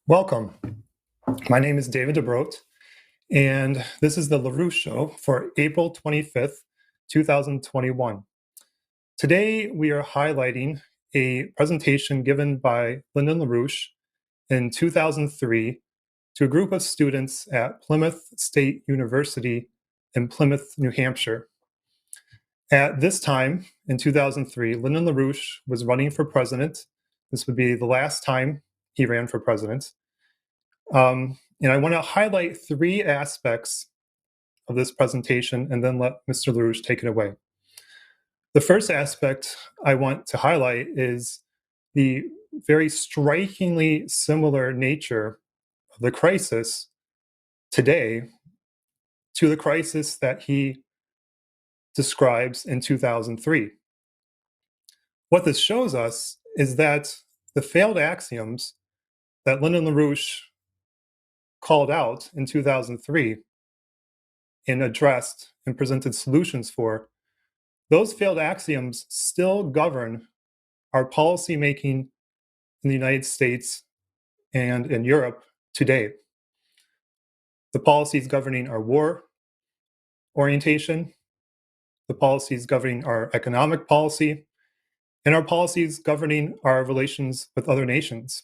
Welcome. My name is David DeBroat, and this is the LaRouche Show for April 25th, 2021. Today, we are highlighting a presentation given by Lyndon LaRouche in 2003 to a group of students at Plymouth State University in Plymouth, New Hampshire. At this time, in 2003, Lyndon LaRouche was running for president. This would be the last time he ran for president. And I want to highlight three aspects of this presentation and then let Mr. LaRouche take it away. The first aspect I want to highlight is the very strikingly similar nature of the crisis today to the crisis that he describes in 2003. What this shows us is that the failed axioms that Lyndon LaRouche called out in 2003 and addressed and presented solutions for, those failed axioms still govern our policy making in the United States and in Europe today. The policies governing our war orientation, the policies governing our economic policy, and our policies governing our relations with other nations.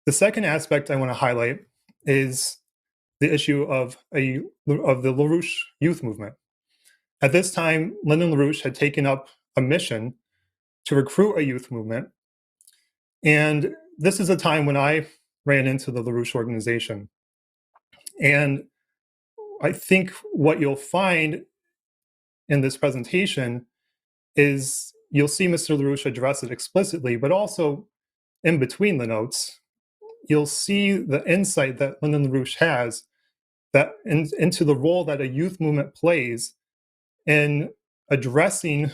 The second aspect I want to highlight is the issue of the LaRouche youth movement. At this time, Lyndon LaRouche had taken up a mission to recruit a youth movement. And this is a time when I ran into the LaRouche organization. And I think what you'll find in this presentation is you'll see Mr. LaRouche address it explicitly, but also in between the notes, you'll see the insight that Lyndon LaRouche has that into the role that a youth movement plays in addressing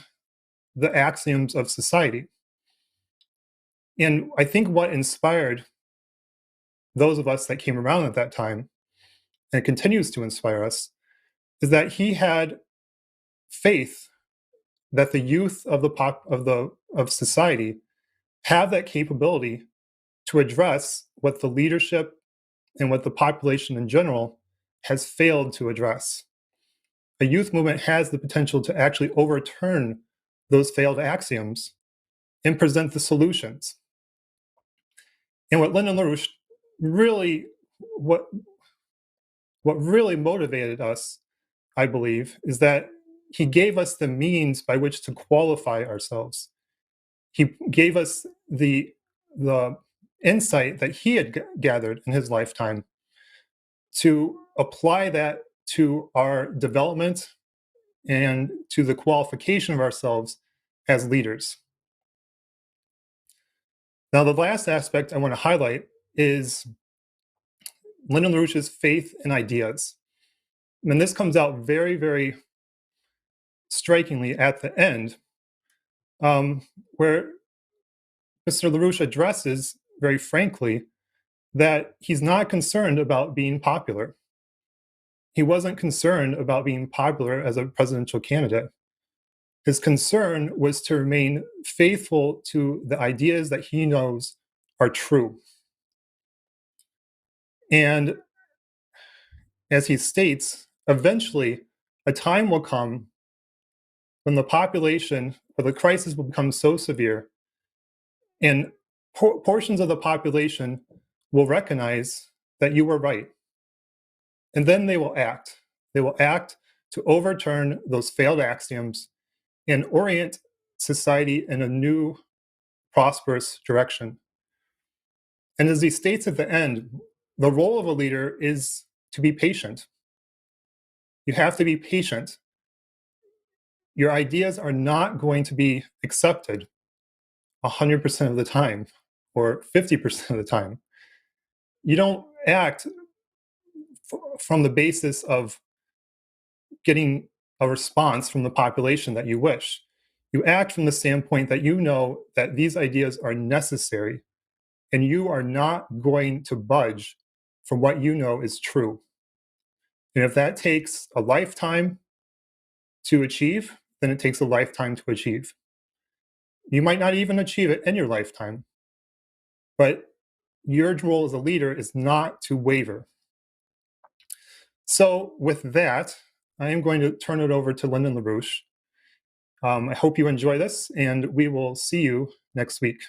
the axioms of society. And I think what inspired those of us that came around at that time, and continues to inspire us, is that he had faith that the youth of society have that capability to address what the leadership and what the population in general has failed to address. A youth movement has the potential to actually overturn those failed axioms and present the solutions. And what Lyndon LaRouche really, what really motivated us, I believe, is that he gave us the means by which to qualify ourselves. He gave us the insight that he had gathered in his lifetime to apply that to our development and to the qualification of ourselves as leaders. Now, the last aspect I want to highlight is Lyndon LaRouche's faith in ideas. And this comes out very, very strikingly at the end, where Mr. LaRouche addresses very frankly that he's not concerned about being popular. He wasn't concerned about being popular as a presidential candidate. His concern was to remain faithful to the ideas that he knows are true. And as he states, eventually a time will come when the population or the crisis will become so severe and portions of the population will recognize that you were right. And then they will act. They will act to overturn those failed axioms and orient society in a new, prosperous direction. And as he states at the end, the role of a leader is to be patient. You have to be patient. Your ideas are not going to be accepted 100% of the time or 50% of the time. You don't act from the basis of getting a response from the population that you wish. You act from the standpoint that you know that these ideas are necessary and you are not going to budge from what you know is true. And if that takes a lifetime to achieve, then it takes a lifetime to achieve. You might not even achieve it in your lifetime, but your role as a leader is not to waver. So with that, I am going to turn it over to Lyndon LaRouche. I hope you enjoy this, and we will see you next week.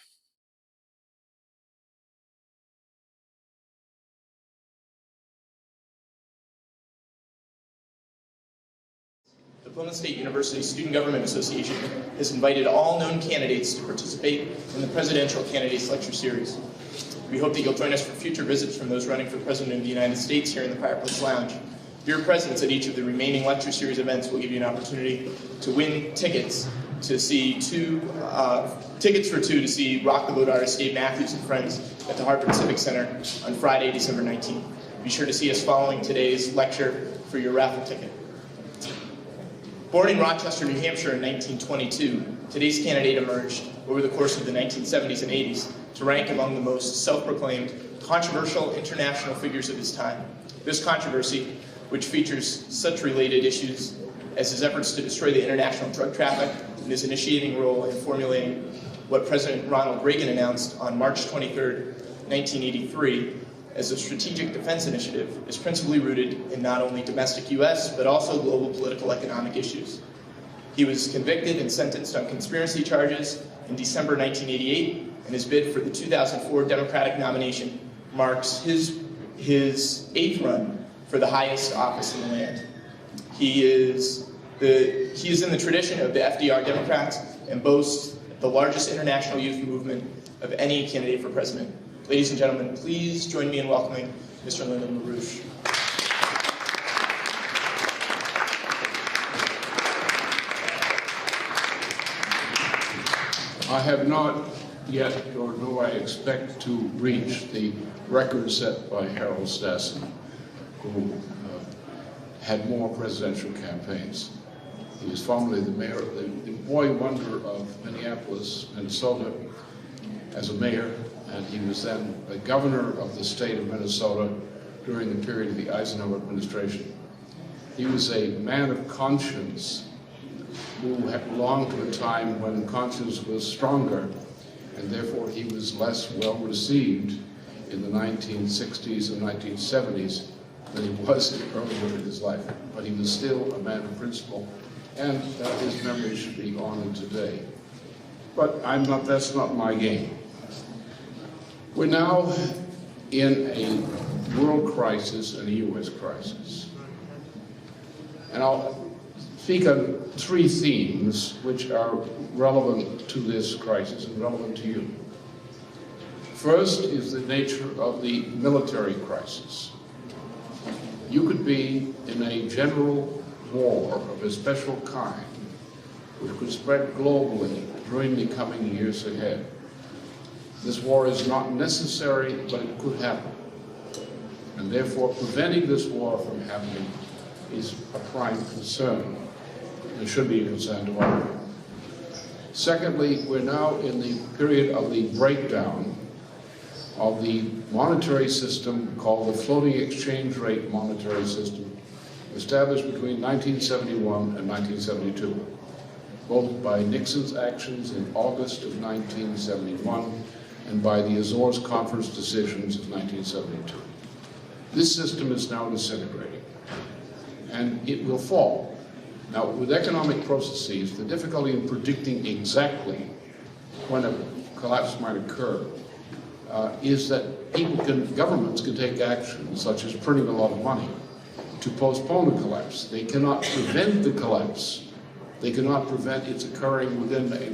The Plymouth State University Student Government Association has invited all known candidates to participate in the Presidential Candidates Lecture Series. We hope that you'll join us for future visits from those running for President of the United States here in the Fireplace Lounge. Your presence at each of the remaining lecture series events will give you an opportunity to win tickets to see tickets for two to see rock the boat artist Dave Matthews and Friends at the Hartford Civic Center on Friday, December 19th. Be sure to see us following today's lecture for your raffle ticket. Born in Rochester, New Hampshire in 1922, today's candidate emerged over the course of the 1970s and 80s to rank among the most self-proclaimed controversial international figures of his time. This controversy, which features such related issues as his efforts to destroy the international drug traffic and his initiating role in formulating what President Ronald Reagan announced on March 23, 1983, as a strategic defense initiative, is principally rooted in not only domestic U.S., but also global political economic issues. He was convicted and sentenced on conspiracy charges in December 1988, and his bid for the 2004 Democratic nomination marks his 8th run for the highest office in the land. He is in the tradition of the FDR Democrats and boasts the largest international youth movement of any candidate for president. Ladies and gentlemen, please join me in welcoming Mr. Lyndon LaRouche. I have not yet, nor do I expect to reach the record set by Harold Stassen, who had more presidential campaigns. He was formerly the mayor, the boy wonder of Minneapolis, Minnesota, as a mayor, and he was then the governor of the state of Minnesota during the period of the Eisenhower administration. He was a man of conscience who had belonged to a time when conscience was stronger, and therefore he was less well received in the 1960s and 1970s than he was earlier in his life. But he was still a man of principle, and his memory should be honored today. But that's not my game. We're now in a world crisis and a U.S. crisis. And I'll speak on 3 themes which are relevant to this crisis and relevant to you. First is the nature of the military crisis. You could be in a general war of a special kind, which could spread globally during the coming years ahead. This war is not necessary, but it could happen. And therefore, preventing this war from happening is a prime concern. It should be a concern to all. Secondly, we're now in the period of the breakdown of the monetary system called the floating exchange rate monetary system, established between 1971 and 1972, both by Nixon's actions in August of 1971 and by the Azores Conference decisions of 1972. This system is now disintegrating, and it will fall. Now, with economic processes, the difficulty in predicting exactly when a collapse might occur is that governments can take action, such as printing a lot of money, to postpone a collapse. They cannot prevent the collapse. They cannot prevent its occurring within a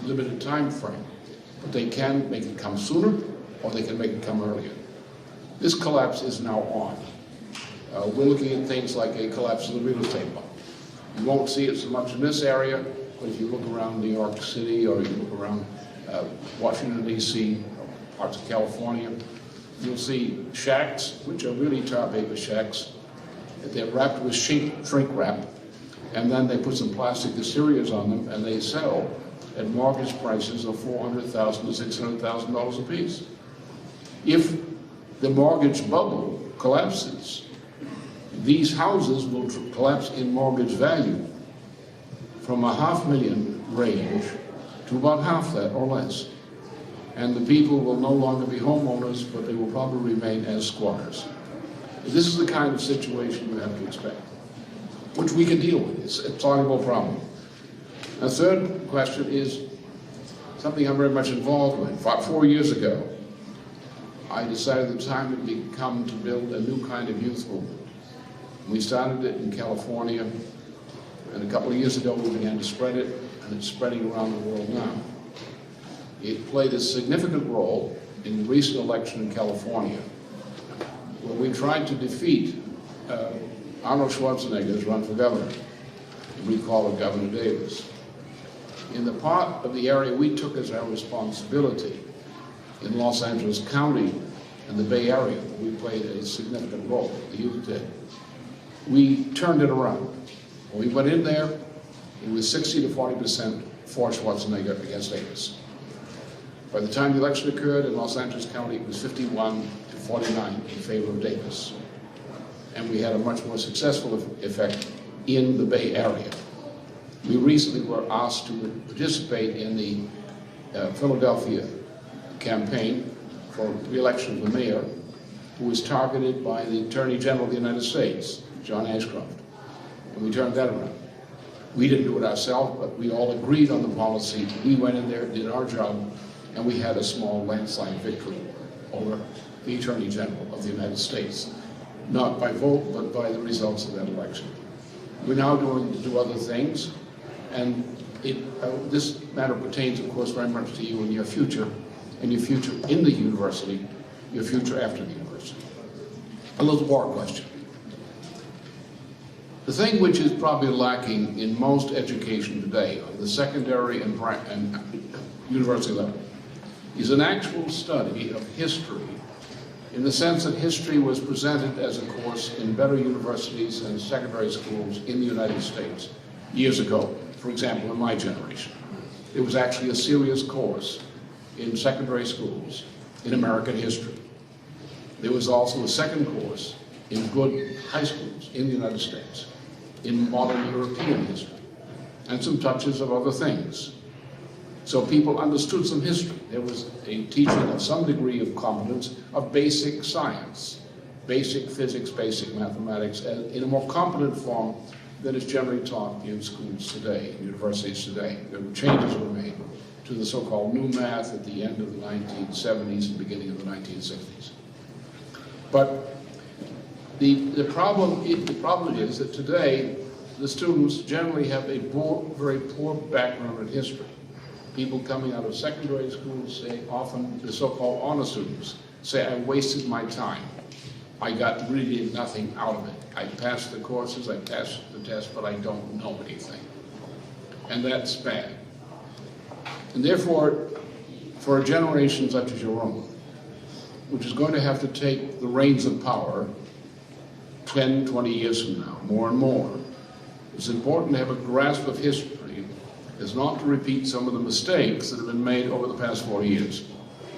limited time frame. But they can make it come sooner, or they can make it come earlier. This collapse is now on. We're looking at things like a collapse of the real estate bubble. You won't see it so much in this area, but if you look around New York City or you look around Washington, D.C., parts of California, you'll see shacks, which are really tar paper shacks. They're wrapped with shrink wrap, and then they put some plastic exteriors on them, and they sell at mortgage prices of $400,000 to $600,000 apiece. If the mortgage bubble collapses, these houses will collapse in mortgage value from a $500,000 range to about half that or less. and the people will no longer be homeowners, but they will probably remain as squatters. This is the kind of situation you have to expect, which we can deal with. It's a soluble problem. A third question is something I'm very much involved with. 4 years ago, I decided the time had come to build a new kind of youth movement. We started it in California, and a couple of years ago we began to spread it, and it's spreading around the world now. It played a significant role in the recent election in California, where we tried to defeat Arnold Schwarzenegger's run for governor. We call it Governor Davis. In the part of the area we took as our responsibility in Los Angeles County and the Bay Area, we played a significant role, the youth did. We turned it around. When we went in there, it was 60 to 40% for Schwarzenegger against Davis. By the time the election occurred in Los Angeles County, it was 51 to 49 in favor of Davis. And we had a much more successful effect in the Bay Area. We recently were asked to participate in the Philadelphia campaign for re-election of the mayor, who was targeted by the Attorney General of the United States, John Ashcroft. And we turned that around. We didn't do it ourselves, but we all agreed on the policy. We went in there, did our job, and we had a small landslide victory over the Attorney General of the United States. Not by vote, but by the results of that election. We're now going to do other things, and this matter pertains, of course, very much to you and your future in the university, your future after the university. A little more question. The thing which is probably lacking in most education today, on the secondary and university level, is an actual study of history, in the sense that history was presented as a course in better universities and secondary schools in the United States years ago. For example, in my generation, it was actually a serious course in secondary schools in American history. There was also a second course in good high schools in the United States, in modern European history, and some touches of other things. So people understood some history. There was a teaching of some degree of competence of basic science, basic physics, basic mathematics, in a more competent form than is generally taught in schools today, universities today. There were changes were made to the so-called new math at the end of the 1970s and beginning of the 1960s. But the problem is that today the students generally have a very poor background in history. People coming out of secondary schools say, often the so-called honor students, say, I wasted my time. I got really nothing out of it. I passed the courses, I passed the test, but I don't know anything. And that's bad. And therefore, for a generation such as your own, which is going to have to take the reins of power 10, 20 years from now, more and more, it's important to have a grasp of history, is not to repeat some of the mistakes that have been made over the past 40 years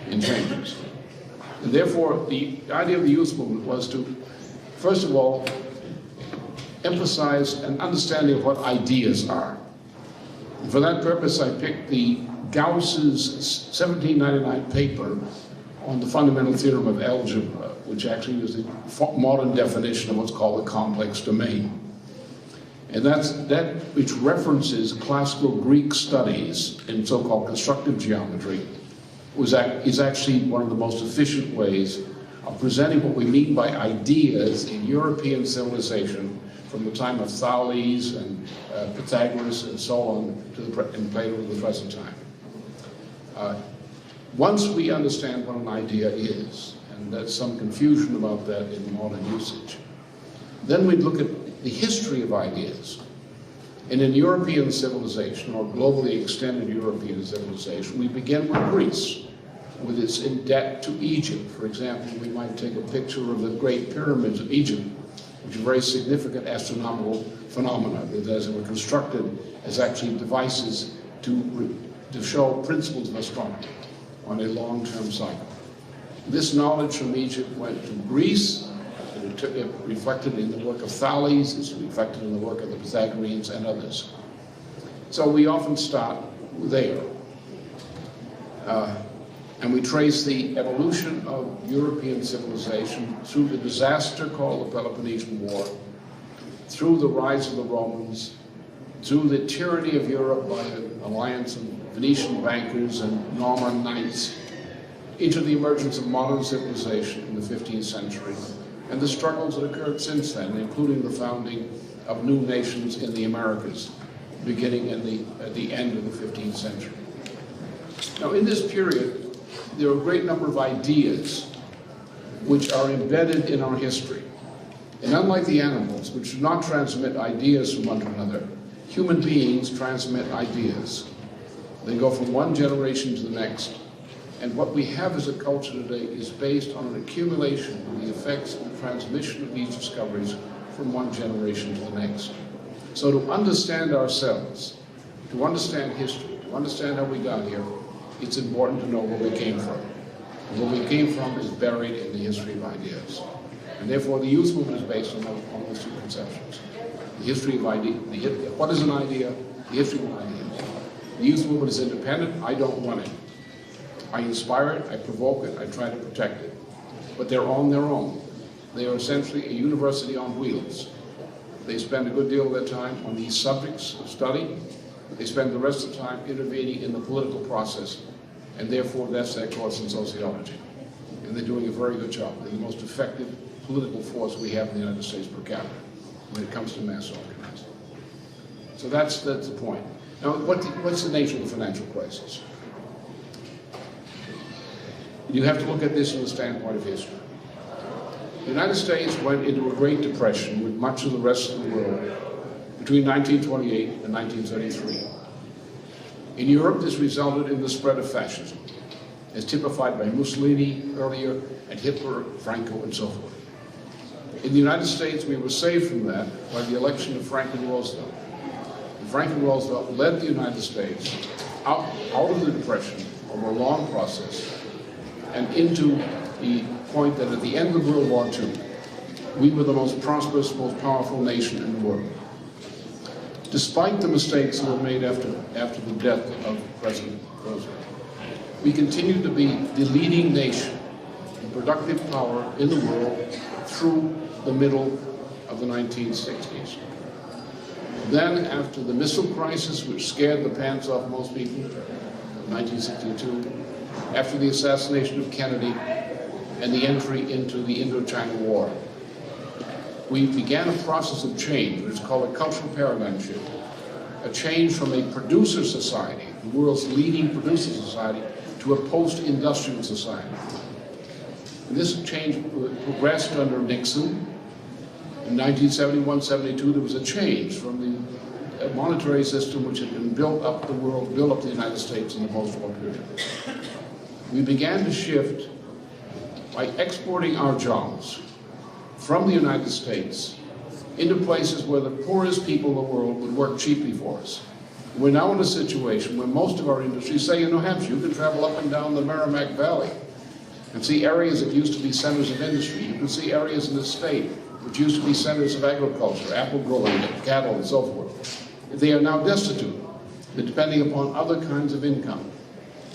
in changes. And therefore, the idea of the youth movement was to, first of all, emphasize an understanding of what ideas are. And for that purpose, I picked the Gauss's 1799 paper on the fundamental theorem of algebra, which actually is the modern definition of what's called the complex domain. And that's that which references classical Greek studies in so-called constructive geometry is actually one of the most efficient ways of presenting what we mean by ideas in European civilization from the time of Thales and Pythagoras and so on to and Plato to the present time. Once we understand what an idea is, and there's some confusion about that in modern usage, then we look at the history of ideas. And in European civilization, or globally extended European civilization, we begin with Greece, with its in debt to Egypt. For example, we might take a picture of the Great Pyramids of Egypt, which are very significant astronomical phenomena that, as they were constructed, as actually devices to show principles of astronomy on a long-term cycle. This knowledge from Egypt went to Greece. It reflected in the work of Thales, it's reflected in the work of the Pythagoreans and others. So we often start there. And we trace the evolution of European civilization through the disaster called the Peloponnesian War, through the rise of the Romans, through the tyranny of Europe by an alliance of Venetian bankers and Norman knights, into the emergence of modern civilization in the 15th century, and the struggles that occurred since then, including the founding of new nations in the Americas, beginning at the end of the 15th century. Now, in this period, there are a great number of ideas which are embedded in our history. And unlike the animals, which do not transmit ideas from one to another, human beings transmit ideas. They go from one generation to the next. And what we have as a culture today is based on an accumulation of the effects and transmission of these discoveries from one generation to the next. So to understand ourselves, to understand history, to understand how we got here, it's important to know where we came from. And where we came from is buried in the history of ideas. And therefore the youth movement is based on those two conceptions. The history of ideas, what is an idea? The history of ideas. The youth movement is independent. I don't run it. I inspire it, I provoke it, I try to protect it. But they're on their own. They are essentially a university on wheels. They spend a good deal of their time on these subjects of study. They spend the rest of the time intervening in the political process, and therefore that's their course in sociology. And they're doing a very good job. They're the most effective political force we have in the United States per capita when it comes to mass organizing. So that's the point. Now, what's the nature of the financial crisis? You have to look at this from the standpoint of history. The United States went into a Great Depression with much of the rest of the world between 1928 and 1933. In Europe, this resulted in the spread of fascism, as typified by Mussolini earlier, and Hitler, Franco, and so forth. In the United States, we were saved from that by the election of Franklin Roosevelt. And Franklin Roosevelt led the United States out of the Depression over a long process and into the point that at the end of World War II, we were the most prosperous, most powerful nation in the world. Despite the mistakes that were made after the death of President Roosevelt, we continued to be the leading nation in productive power in the world through the middle of the 1960s. Then, after the missile crisis, which scared the pants off most people, 1962, after the assassination of Kennedy and the entry into the Indochina War, we began a process of change, which is called a cultural paradigm shift, a change from a producer society, the world's leading producer society, to a post-industrial society. And this change progressed under Nixon. In 1971-72, there was a change from the monetary system which had been built up the world, built up the United States in the post-war period. We began to shift by exporting our jobs from the United States into places where the poorest people in the world would work cheaply for us. We're now in a situation where most of our industries, say in New Hampshire, you can travel up and down the Merrimack Valley and see areas that used to be centers of industry. You can see areas in the state which used to be centers of agriculture, apple growing, cattle, and so forth. They are now destitute. They're depending upon other kinds of income.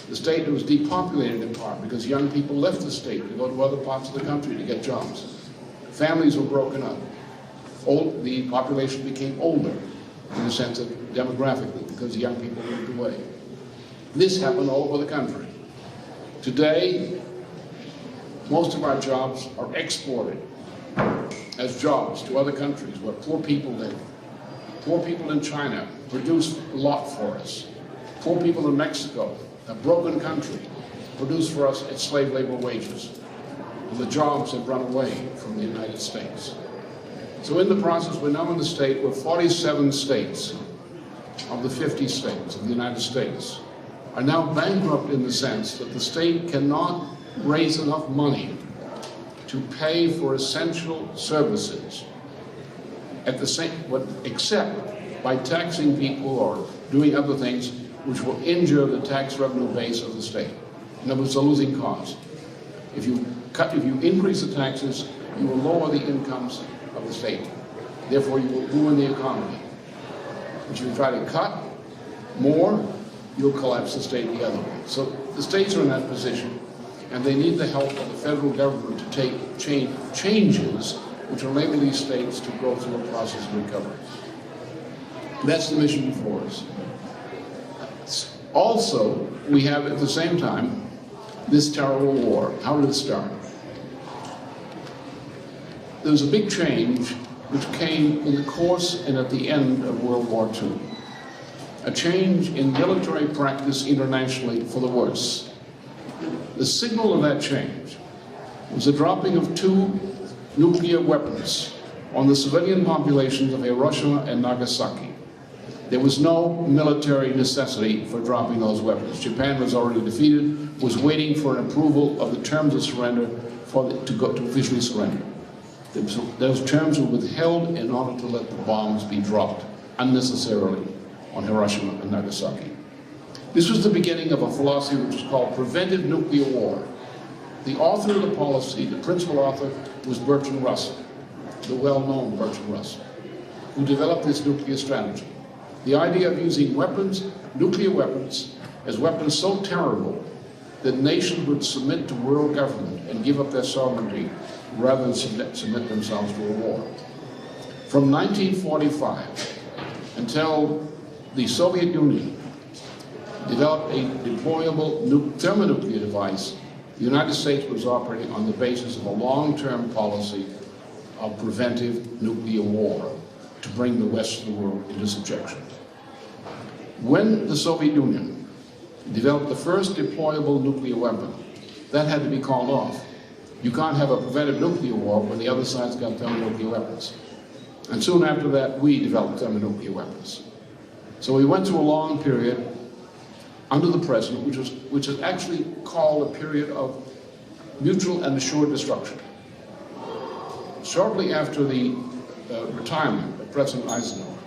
The state was depopulated in part because young people left the state to go to other parts of the country to get jobs. Families were broken up. The population became older in the sense of demographically because young people moved away. This happened all over the country. Today, most of our jobs are exported as jobs to other countries where poor people live. Poor people in China produce a lot for us. Poor people in Mexico, a broken country, produce for us at slave labor wages. And the jobs have run away from the United States. So in the process, we're now in the state where 47 states of the 50 states of the United States are now bankrupt in the sense that the state cannot raise enough money to pay for essential services at the same, except by taxing people or doing other things which will injure the tax revenue base of the state. In other words, a losing cause. If you increase the taxes, you will lower the incomes of the state. Therefore, you will ruin the economy. But you try to cut more, you'll collapse the state the other way. So the states are in that position, and they need the help of the federal government to take changes which will enable these states to go through a process of recovery. That's the mission before us. Also, we have at the same time this terrible war. How did it start? There was a big change which came in the course and at the end of World War II. A change in military practice internationally for the worse. The signal of that change was the dropping of 2 nuclear weapons on the civilian populations of Hiroshima and Nagasaki. There was no military necessity for dropping those weapons. Japan was already defeated, was waiting for an approval of the terms of surrender to officially surrender. Those terms were withheld in order to let the bombs be dropped unnecessarily on Hiroshima and Nagasaki. This was the beginning of a philosophy which was called preventive nuclear war. The author of the policy, the principal author, was Bertrand Russell, the well-known Bertrand Russell, who developed this nuclear strategy. The idea of using weapons, nuclear weapons, as weapons so terrible that nations would submit to world government and give up their sovereignty rather than submit themselves to a war. From 1945 until the Soviet Union developed a deployable thermonuclear device, the United States was operating on the basis of a long-term policy of preventive nuclear war to bring the West of the world into subjection. When the Soviet Union developed the first deployable nuclear weapon, that had to be called off. You can't have a preventive nuclear war when the other side's got thermonuclear weapons. And soon after that, we developed thermonuclear weapons. So we went through a long period under the President, which is actually called a period of mutual and assured destruction. Shortly after the retirement of President Eisenhower,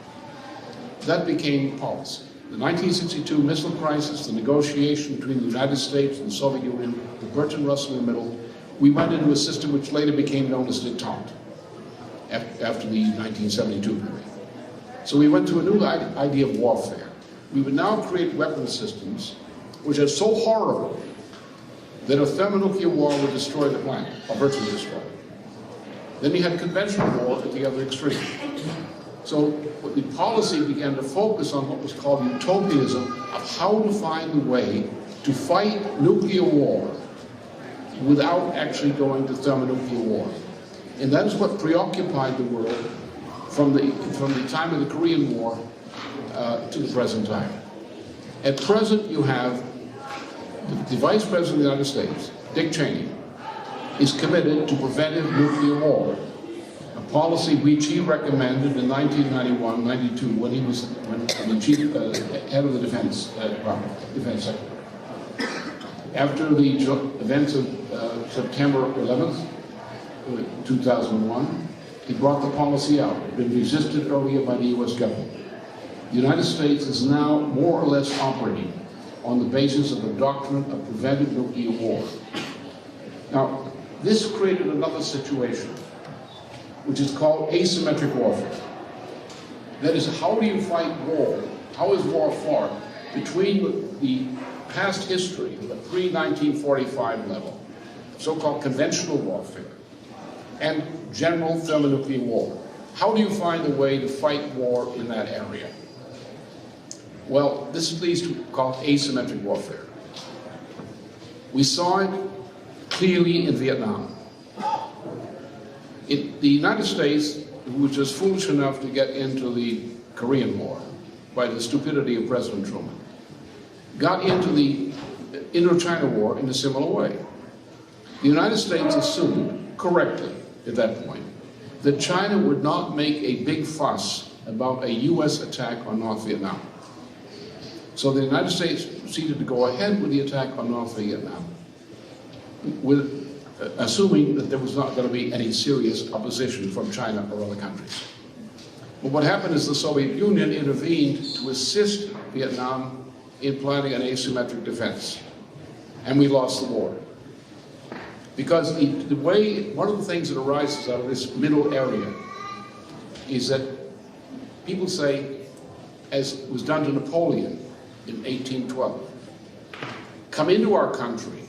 that became policy. The 1962 missile crisis, the negotiation between the United States and the Soviet Union, with Bertrand Russell in the middle, we went into a system which later became known as détente after the 1972 period. So we went to a new idea of warfare. We would now create weapon systems which are so horrible that a thermonuclear war would destroy the planet, or virtually destroy it. Then you had conventional war at the other extreme. So the policy began to focus on what was called utopianism, of how to find a way to fight nuclear war without actually going to thermonuclear war. And that is what preoccupied the world from the time of the Korean War to the present time. At present, you have the Vice President of the United States, Dick Cheney, is committed to preventive nuclear war, a policy which he recommended in 1991-92 when he was the chief head of the Defense Secretary. After the events of September 11th, 2001, he brought the policy out. It had been resisted earlier by the U.S. government. The United States is now more or less operating on the basis of the doctrine of preventive nuclear war. Now, this created another situation, which is called asymmetric warfare. That is, how do you fight war? How is war fought between the past history, the pre-1945 level, so-called conventional warfare, and general thermonuclear war? How do you find a way to fight war in that area? Well, this leads to called asymmetric warfare. We saw it clearly in Vietnam. The United States, which was foolish enough to get into the Korean War by the stupidity of President Truman, got into the Indochina War in a similar way. The United States assumed, correctly at that point, that China would not make a big fuss about a U.S. attack on North Vietnam. So the United States proceeded to go ahead with the attack on North Vietnam, assuming that there was not going to be any serious opposition from China or other countries. But what happened is the Soviet Union intervened to assist Vietnam in planning an asymmetric defense, and we lost the war. Because one of the things that arises out of this middle area is that people say, as was done to Napoleon, in 1812. Come into our country.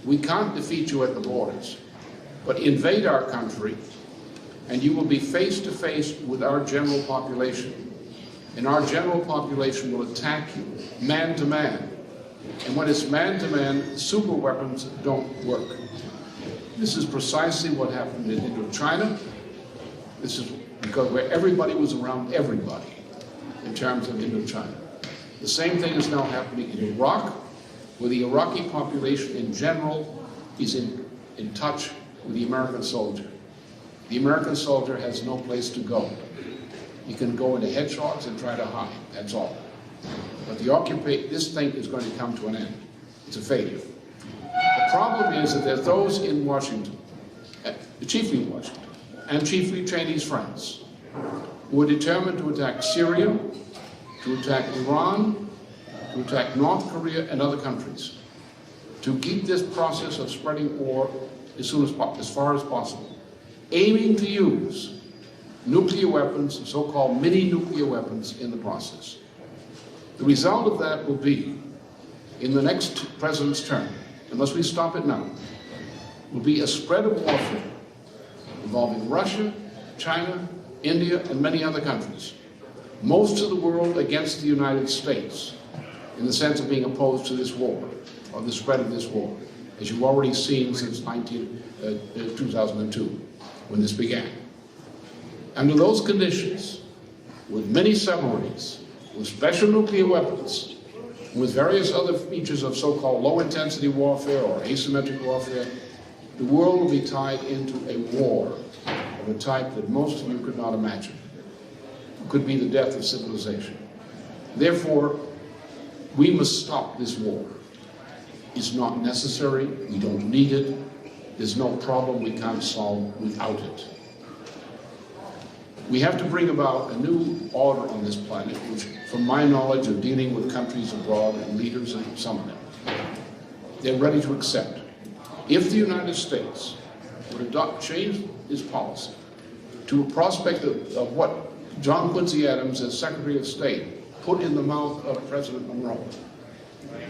We can't defeat you at the borders, but invade our country, and you will be face to face with our general population. And our general population will attack you, man to man. And when it's man to man, super weapons don't work. This is precisely what happened in Indochina. This is because where everybody was around everybody in terms of Indochina. The same thing is now happening in Iraq, where the Iraqi population in general is in touch with the American soldier. The American soldier has no place to go. He can go into hedgehogs and try to hide, that's all. But this thing is going to come to an end. It's a failure. The problem is that there's those in Washington, chiefly in Washington, and chiefly Chinese friends, who are determined to attack Syria, to attack Iran, to attack North Korea and other countries, to keep this process of spreading war as far as possible, aiming to use nuclear weapons, so-called mini-nuclear weapons, in the process. The result of that will be, in the next president's term, unless we stop it now, will be a spread of warfare involving Russia, China, India, and many other countries. Most of the world against the United States, in the sense of being opposed to this war, or the spread of this war, as you've already seen since 2002, when this began. Under those conditions, with many submarines, with special nuclear weapons, with various other features of so-called low-intensity warfare or asymmetric warfare, the world will be tied into a war of a type that most of you could not imagine. It could be the death of civilization. Therefore, we must stop this war. It's not necessary, we don't need it, there's no problem we can't solve without it. We have to bring about a new order on this planet, which, from my knowledge of dealing with countries abroad and leaders of some of them, they're ready to accept. If the United States would change its policy to a prospect of what John Quincy Adams, as Secretary of State, put in the mouth of President Monroe,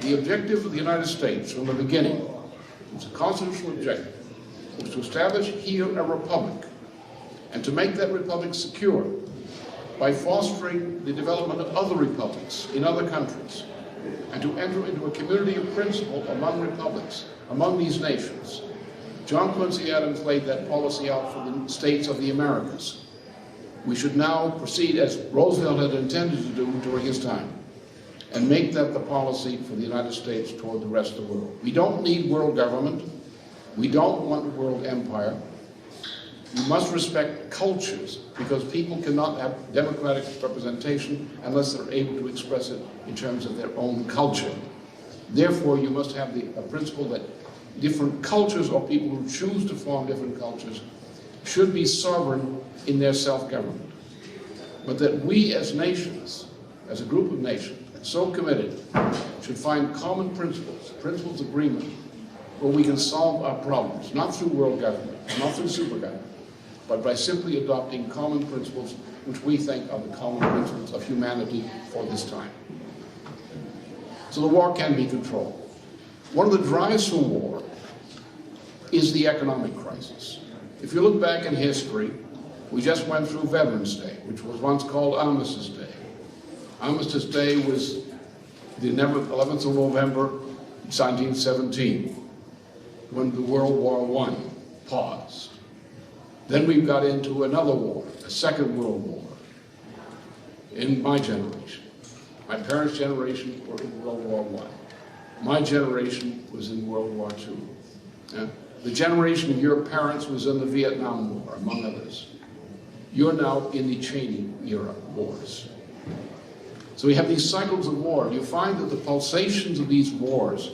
the objective of the United States from the beginning, it's a constitutional objective, was to establish here a republic, and to make that republic secure by fostering the development of other republics in other countries, and to enter into a community of principle among republics, among these nations. John Quincy Adams laid that policy out for the states of the Americas. We should now proceed as Roosevelt had intended to do during his time, and make that the policy for the United States toward the rest of the world. We don't need world government. We don't want a world empire. We must respect cultures, because people cannot have democratic representation unless they're able to express it in terms of their own culture. Therefore, you must have a principle that different cultures, or people who choose to form different cultures, should be sovereign in their self-government. But that we as nations, as a group of nations, so committed, should find common principles of agreement, where we can solve our problems, not through world government, not through super government, but by simply adopting common principles which we think are the common principles of humanity for this time. So the war can be controlled. One of the drives for war is the economic crisis. If you look back in history, we just went through Veterans Day, which was once called Armistice Day. Armistice Day was the 11th of November, 1917, when the World War I paused. Then we got into another war, a Second World War, in my generation. My parents' generation were in World War I. My generation was in World War II. The generation of your parents was in the Vietnam War, among others. You're now in the Cheney era wars. So we have these cycles of war. You find that the pulsations of these wars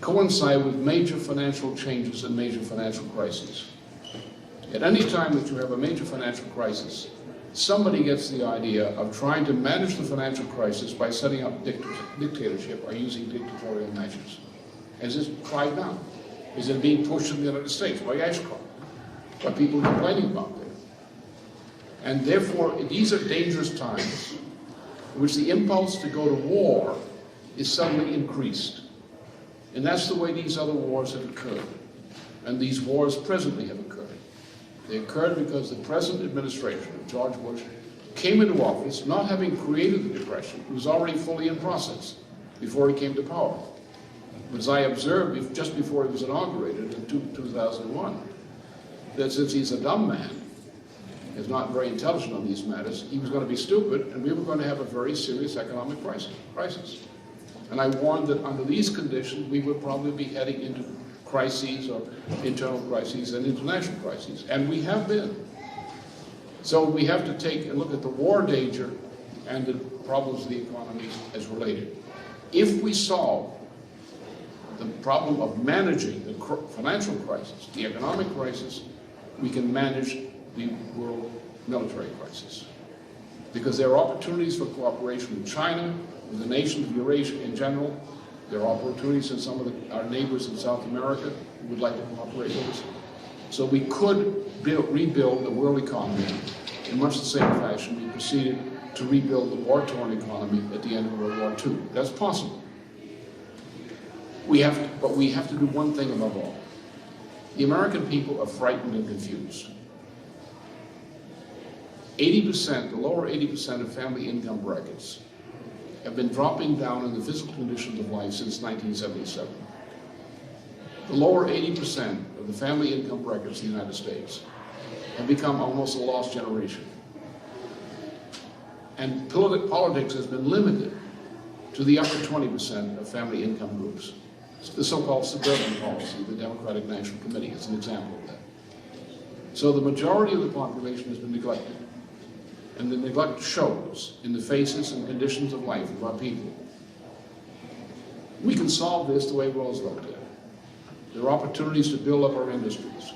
coincide with major financial changes and major financial crises. At any time that you have a major financial crisis, somebody gets the idea of trying to manage the financial crisis by setting up dictatorship or using dictatorial measures. As is tried now. Is it being pushed in the United States by Ashcroft? What people are complaining about there. And therefore, these are dangerous times in which the impulse to go to war is suddenly increased. And that's the way these other wars have occurred. And these wars presently have occurred. They occurred because the present administration of George Bush came into office not having created the Depression. It was already fully in process before he came to power. But as I observed just before he was inaugurated in 2001, that since he's a dumb man, is not very intelligent on these matters, he was going to be stupid, and we were going to have a very serious economic crisis. And I warned that under these conditions, we would probably be heading into crises or internal crises and international crises, and we have been. So we have to take a look at the war danger and the problems of the economy as related. If we solve the problem of managing the financial crisis, the economic crisis, we can manage the world military crisis. Because there are opportunities for cooperation with China, with the nations of Eurasia in general. There are opportunities in some of our neighbors in South America who would like to cooperate with us. So we could rebuild the world economy in much the same fashion we proceeded to rebuild the war-torn economy at the end of World War II. That's possible. But we have to do one thing above all. The American people are frightened and confused. 80%, the lower 80% of family income brackets have been dropping down in the physical conditions of life since 1977. The lower 80% of the family income brackets in the United States have become almost a lost generation. And politics has been limited to the upper 20% of family income groups. The so-called suburban policy, the Democratic National Committee is an example of that. So the majority of the population has been neglected. And the neglect shows in the faces and conditions of life of our people. We can solve this the way Roosevelt did. There are opportunities to build up our industries.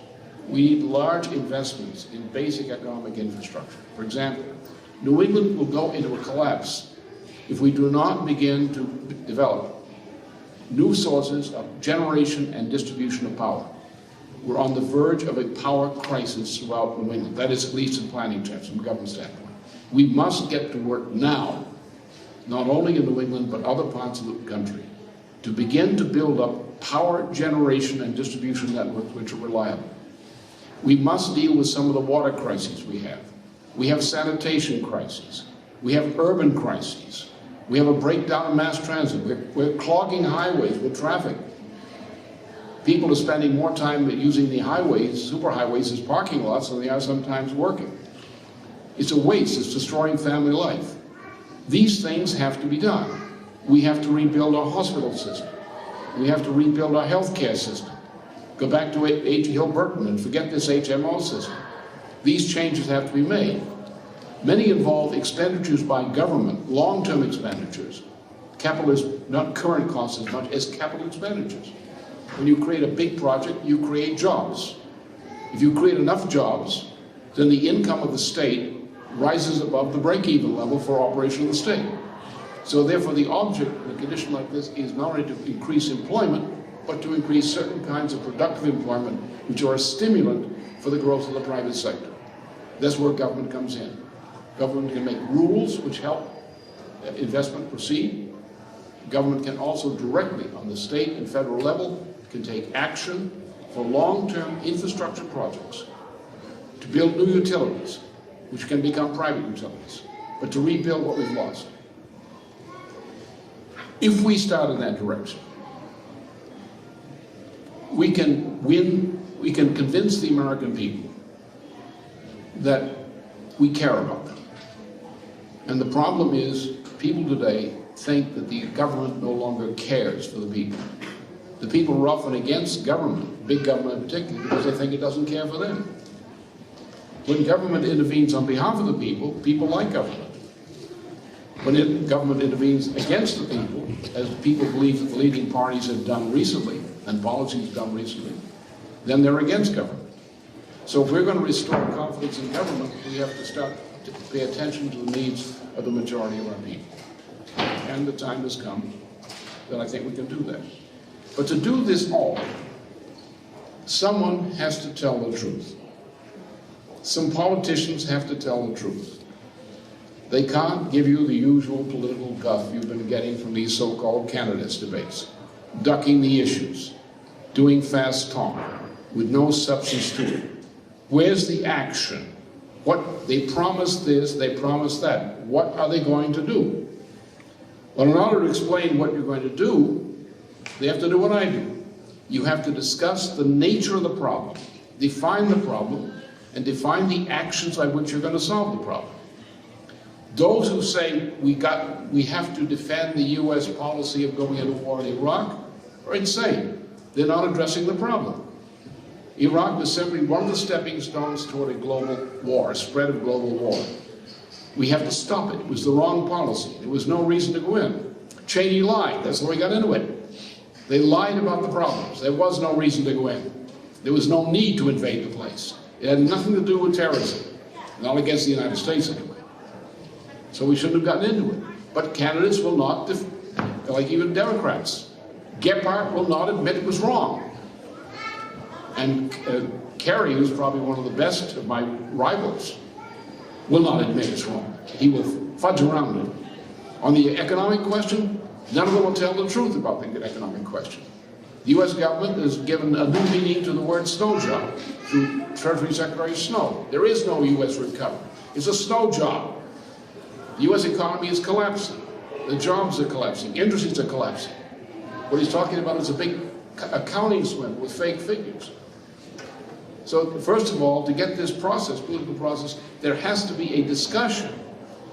We need large investments in basic economic infrastructure. For example, New England will go into a collapse if we do not begin to develop new sources of generation and distribution of power. We're on the verge of a power crisis throughout New England. That is at least in planning terms, from a government standpoint. We must get to work now, not only in New England, but other parts of the country, to begin to build up power generation and distribution networks which are reliable. We must deal with some of the water crises we have. We have sanitation crises. We have urban crises. We have a breakdown in mass transit. We're clogging highways with traffic. People are spending more time using the highways, superhighways, as parking lots than they are sometimes working. It's a waste. It's destroying family life. These things have to be done. We have to rebuild our hospital system. We have to rebuild our healthcare system. Go back to H. Hill Burton and forget this HMO system. These changes have to be made. Many involve expenditures by government, long-term expenditures. Capital is not current costs as much as capital expenditures. When you create a big project, you create jobs. If you create enough jobs, then the income of the state rises above the break-even level for operation of the state. So therefore, the object in a condition like this is not only to increase employment, but to increase certain kinds of productive employment, which are a stimulant for the growth of the private sector. That's where government comes in. Government can make rules which help investment proceed. Government can also directly, on the state and federal level, can take action for long-term infrastructure projects to build new utilities, which can become private utilities, but to rebuild what we've lost. If we start in that direction, we can convince the American people that we care about them. And the problem is, people today think that the government no longer cares for the people. The people are often against government, big government in particular, because they think it doesn't care for them. When government intervenes on behalf of the people, people like government. When government intervenes against the people, as people believe that the leading parties have done recently, and policies done recently, then they're against government. So if we're going to restore confidence in government, we have to start to pay attention to the needs of the majority of our people. And the time has come that I think we can do that. But to do this all, someone has to tell the truth. Some politicians have to tell the truth. They can't give you the usual political guff you've been getting from these so-called candidates debates, ducking the issues, doing fast talk with no substance to it. Where's the action? What they promised this, they promised that. What are they going to do? Well, in order to explain what you're going to do, they have to do what I do. You have to discuss the nature of the problem, define the problem, and define the actions by which you're going to solve the problem. Those who say we have to defend the U.S. policy of going into war in Iraq are insane. They're not addressing the problem. Iraq was simply one of the stepping stones toward a global war, a spread of global war. We have to stop it. It was the wrong policy. There was no reason to go in. Cheney lied. That's how we got into it. They lied about the problems. There was no reason to go in. There was no need to invade the place. It had nothing to do with terrorism, not against the United States anyway. So we shouldn't have gotten into it. But candidates will not, like even Democrats. Gephardt will not admit it was wrong. And Kerry, who's probably one of the best of my rivals, will not admit it's wrong. He will fudge around it. On the economic question, none of them will tell the truth about the economic question. The U.S. government has given a new meaning to the word snow job through Treasury Secretary Snow. There is no U.S. recovery. It's a snow job. The U.S. economy is collapsing. The jobs are collapsing. Industries are collapsing. What he's talking about is a big accounting swim with fake figures. So first of all, to get this process, political process, there has to be a discussion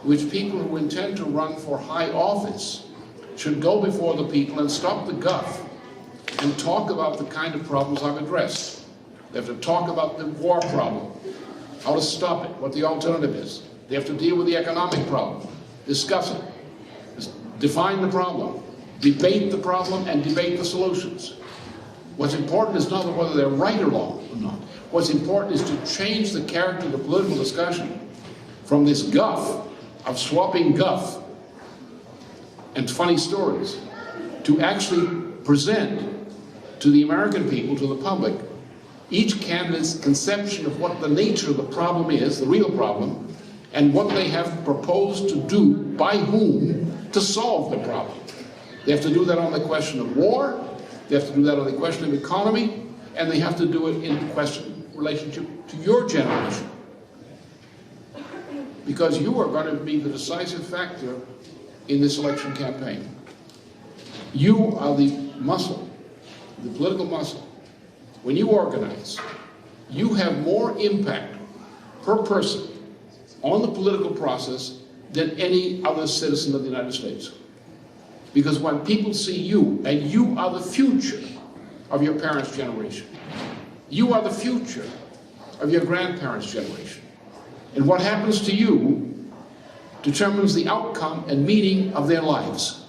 which people who intend to run for high office should go before the people and stop the guff and talk about the kind of problems I've addressed. They have to talk about the war problem, how to stop it, what the alternative is. They have to deal with the economic problem, discuss it, define the problem, debate the problem, and debate the solutions. What's important is not whether they're right or wrong or not. What's important is to change the character of the political discussion from this guff, of swapping guff and funny stories, to actually present to the American people, to the public, each candidate's conception of what the nature of the problem is, the real problem, and what they have proposed to do, by whom, to solve the problem. They have to do that on the question of war, they have to do that on the question of economy, and they have to do it in relationship to your generation. Because you are going to be the decisive factor in this election campaign. You are the muscle, the political muscle. When you organize, you have more impact per person on the political process than any other citizen of the United States. Because when people see you, and you are the future of your parents' generation, you are the future of your grandparents' generation. And what happens to you determines the outcome and meaning of their lives.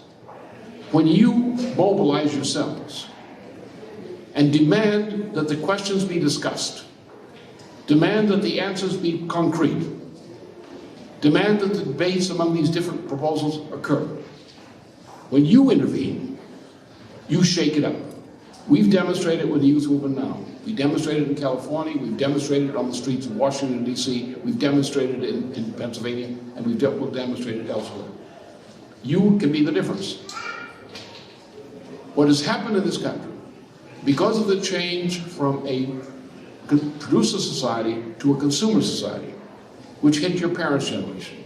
When you mobilize yourselves and demand that the questions be discussed, demand that the answers be concrete, demand that the debates among these different proposals occur. When you intervene, you shake it up. We've demonstrated with the youth movement now. We demonstrated in California, we've demonstrated on the streets of Washington, D.C., we've demonstrated in Pennsylvania, and we've demonstrated elsewhere. You can be the difference. What has happened in this country, because of the change from a producer society to a consumer society, which hit your parents' generation,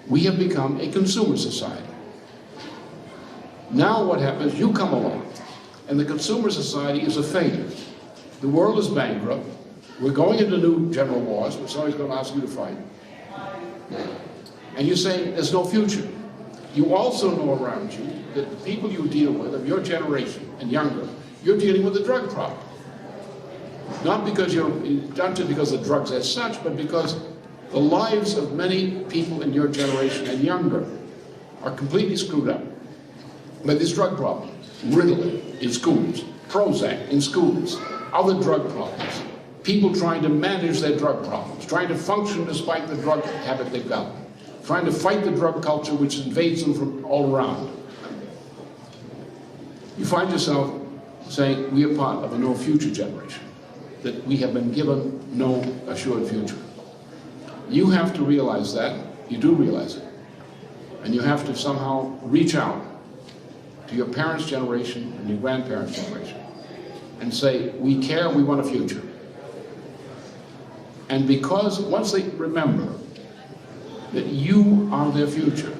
we have become a consumer society. Now what happens, you come along, and the consumer society is a failure. The world is bankrupt. We're going into new general wars, which somebody's going to ask you to fight. And you say there's no future. You also know around you that the people you deal with, of your generation and younger, you're dealing with a drug problem. Not because because of drugs as such, but because the lives of many people in your generation and younger are completely screwed up by this drug problem. Ritalin in schools, Prozac in schools, other drug problems, people trying to manage their drug problems, trying to function despite the drug habit they've got, trying to fight the drug culture which invades them from all around. You find yourself saying, we are part of a no future generation, that we have been given no assured future. You have to realize that, you do realize it, And you have to somehow reach out to your parents' generation and your grandparents' generation and say, we care, we want a future. And because once they remember that you are their future,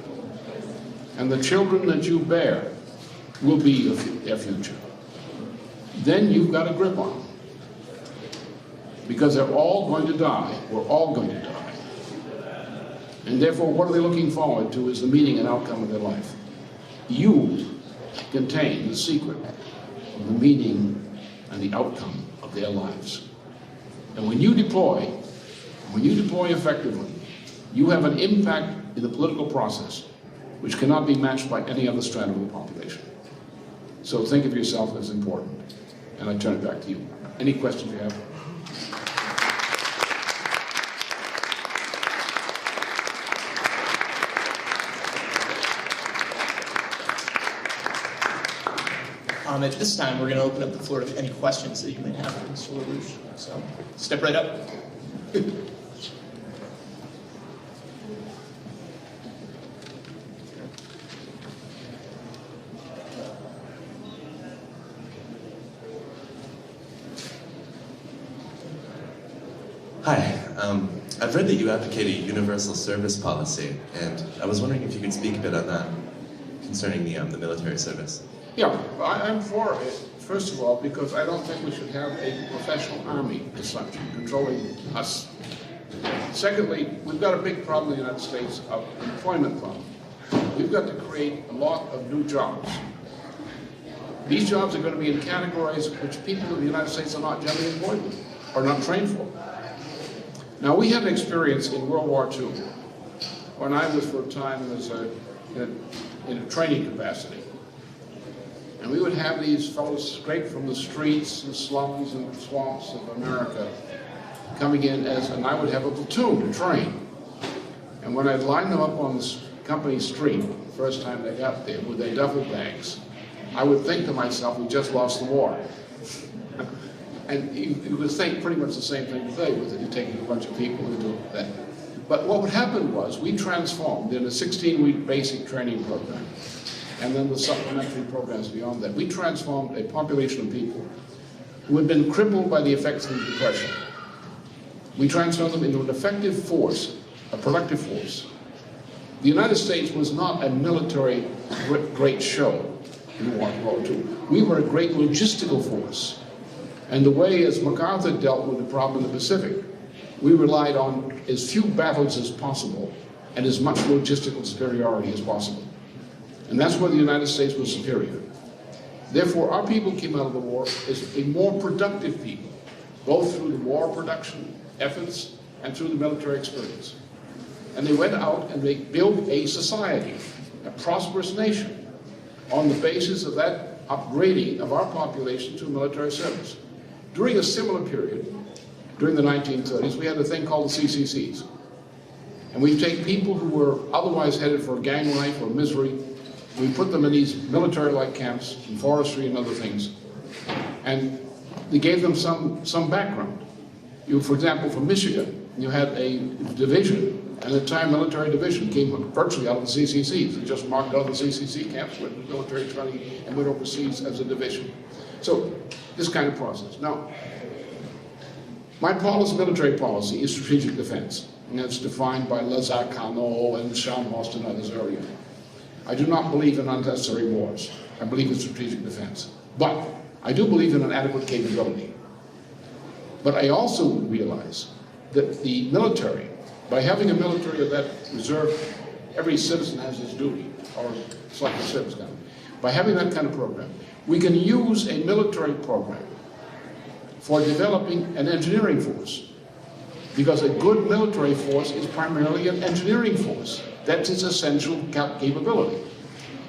and the children that you bear will be their future, then you've got a grip on them. Because they're all going to die, we're all going to die. And therefore, what are they looking forward to is the meaning and outcome of their life. You contain the secret of the meaning and the outcome of their lives. And when you deploy effectively, you have an impact in the political process which cannot be matched by any other strand of the population. So think of yourself as important. And I turn it back to you. Any questions you have? At this time, we're going to open up the floor to any questions that you may have for Mr. LaRouche. So step right up. Hi, I've read that you advocate a universal service policy, and I was wondering if you could speak a bit on that concerning the military service. Yeah, I'm for it, first of all, because I don't think we should have a professional army as such, controlling us. Secondly, we've got a big problem in the United States of employment problem. We've got to create a lot of new jobs. These jobs are going to be in categories which people in the United States are not generally employed with, or not trained for. Now, we had an experience in World War II, when I was for a time in a training capacity. And we would have these fellows straight from the streets and slums and swamps of America coming in and I would have a platoon to train. And when I'd line them up on the company street, the first time they got there, with their duffel bags, I would think to myself, we just lost the war. And you would think pretty much the same thing today, with it. You're taking a bunch of people into that. But what would happen was, we transformed in a 16-week basic training program, and then the supplementary programs beyond that. We transformed a population of people who had been crippled by the effects of the Depression. We transformed them into an effective force, a productive force. The United States was not a military great show in World War II. We were a great logistical force. And the way, as MacArthur dealt with the problem in the Pacific, we relied on as few battles as possible and as much logistical superiority as possible. And that's where the United States was superior. Therefore, our people came out of the war as a more productive people, both through the war production efforts and through the military experience. And they went out and they built a society, a prosperous nation, on the basis of that upgrading of our population to military service. During a similar period, during the 1930s, we had a thing called the CCCs. And we take people who were otherwise headed for gang life or misery, we put them in these military-like camps in forestry and other things, and they gave them some background. For example, from Michigan, you had a division, and the entire military division came virtually out of the CCCs. They just marked out of the CCC camps, went to military training, and went overseas as a division. So, this kind of process. Now, my military policy is strategic defense, and that's defined by Lazare-Carnot and Scharnhorst and others earlier. I do not believe in unnecessary wars. I believe in strategic defense. But I do believe in an adequate capability. But I also realize that the military, by having a military of that reserve, every citizen has his duty, or it's like a service gun. By having that kind of program, we can use a military program for developing an engineering force. Because a good military force is primarily an engineering force. That's its essential capability.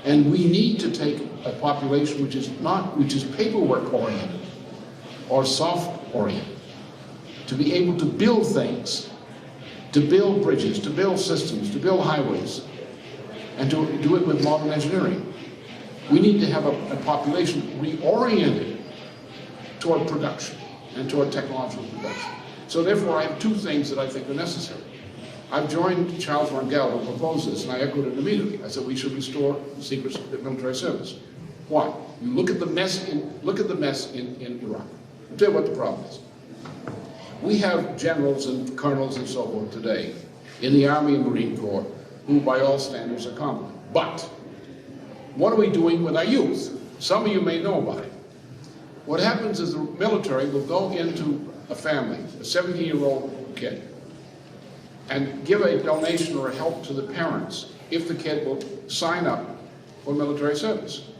And we need to take a population which is paperwork oriented or soft oriented, to be able to build things, to build bridges, to build systems, to build highways, and to do it with modern engineering. We need to have a population reoriented toward production and toward technological production. So therefore, I have two things that I think are necessary. I've joined Charles Rangel to propose this, and I echoed it immediately. I said we should restore the secret military service. Why? You look at the mess in Iraq. I'll tell you what the problem is. We have generals and colonels and so forth today in the Army and Marine Corps who by all standards are competent. But what are we doing with our youth? Some of you may know about it. What happens is the military will go into a family, a 17-year-old kid, and give a donation or a help to the parents if the kid will sign up for military service.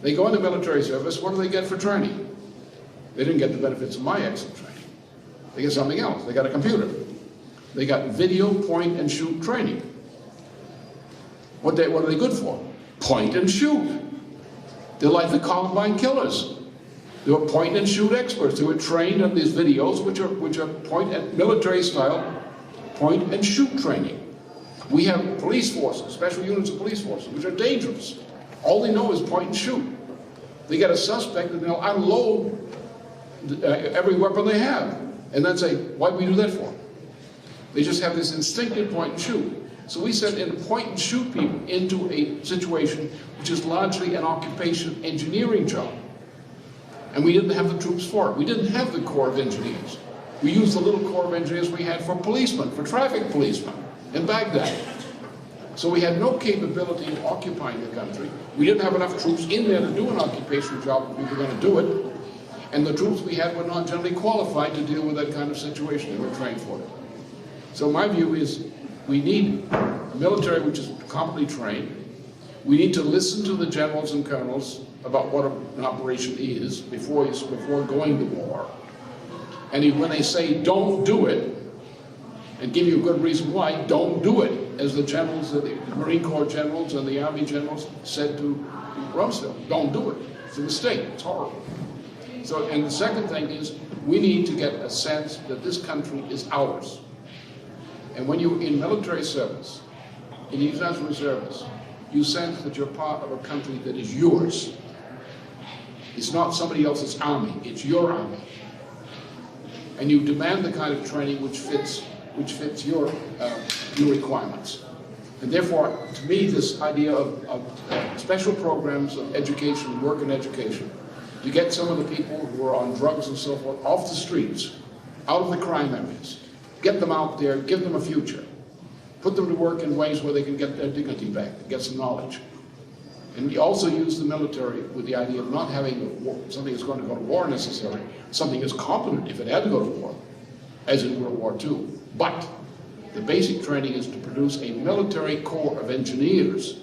They go into military service, what do they get for training? They didn't get the benefits of my excellent training. They get something else. They got a computer. They got video point and shoot training. What are they good for? Point and shoot. They're like the Columbine killers. They were point and shoot experts. They were trained on these videos, which are point and military style point and shoot training. We have police forces, special units of police forces, which are dangerous. All they know is point and shoot. They get a suspect and they'll unload every weapon they have, and then say, why'd we do that for? They just have this instinctive point and shoot. So we sent in point and shoot people into a situation which is largely an occupation engineering job. And we didn't have the troops for it. We didn't have the Corps of Engineers. We used the little Corps of Engineers we had for policemen, for traffic policemen in Baghdad. So we had no capability of occupying the country. We didn't have enough troops in there to do an occupation job if we were going to do it. And the troops we had were not generally qualified to deal with that kind of situation. They were trained for it. So my view is we need a military which is competently trained. We need to listen to the generals and colonels about what an operation is before going to war. And when they say don't do it, and give you a good reason why, don't do it, as the generals, the Marine Corps generals and the Army generals said to Rumsfeld, don't do it. It's a mistake, it's horrible. So, and the second thing is, we need to get a sense that this country is ours. And when you're in military service, in the United Reservists, you sense that you're part of a country that is yours. It's not somebody else's army, it's your army. And you demand the kind of training which fits your requirements. And therefore, to me, this idea of special programs of education, work in education, to get some of the people who are on drugs and so forth off the streets, out of the crime areas, get them out there, give them a future, put them to work in ways where they can get their dignity back, get some knowledge. And we also use the military with the idea of not having something that's going to go to war necessarily, something that's competent if it had to go to war, as in World War II. But the basic training is to produce a military corps of engineers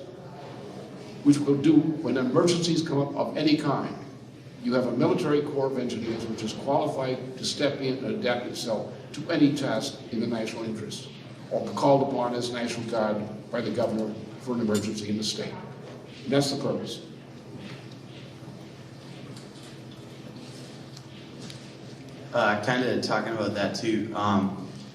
which will do, when emergencies come up of any kind, you have a military corps of engineers which is qualified to step in and adapt itself to any task in the national interest, or called upon as National Guard by the governor for an emergency in the state. And that's the purpose. Kind of talking about that too.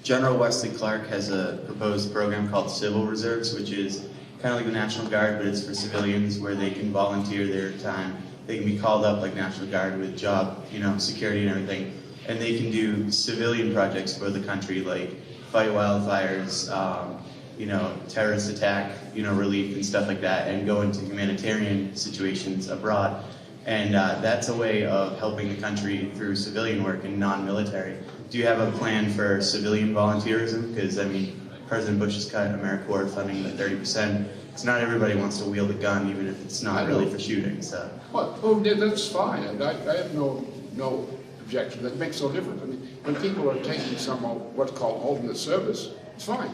General Wesley Clark has a proposed program called Civil Reserves, which is kind of like the National Guard, but it's for civilians where they can volunteer their time. They can be called up like National Guard with job, security and everything. And they can do civilian projects for the country, like fight wildfires, terrorist attack, relief and stuff like that, and go into humanitarian situations abroad. And that's a way of helping the country through civilian work and non-military. Do you have a plan for civilian volunteerism? Because, President Bush has cut AmeriCorps funding by 30%. It's not everybody wants to wield a gun, even if it's not really for shooting. So. Well, that's fine. I have no objection. That makes no difference. When people are taking some what's called alternate service, it's fine.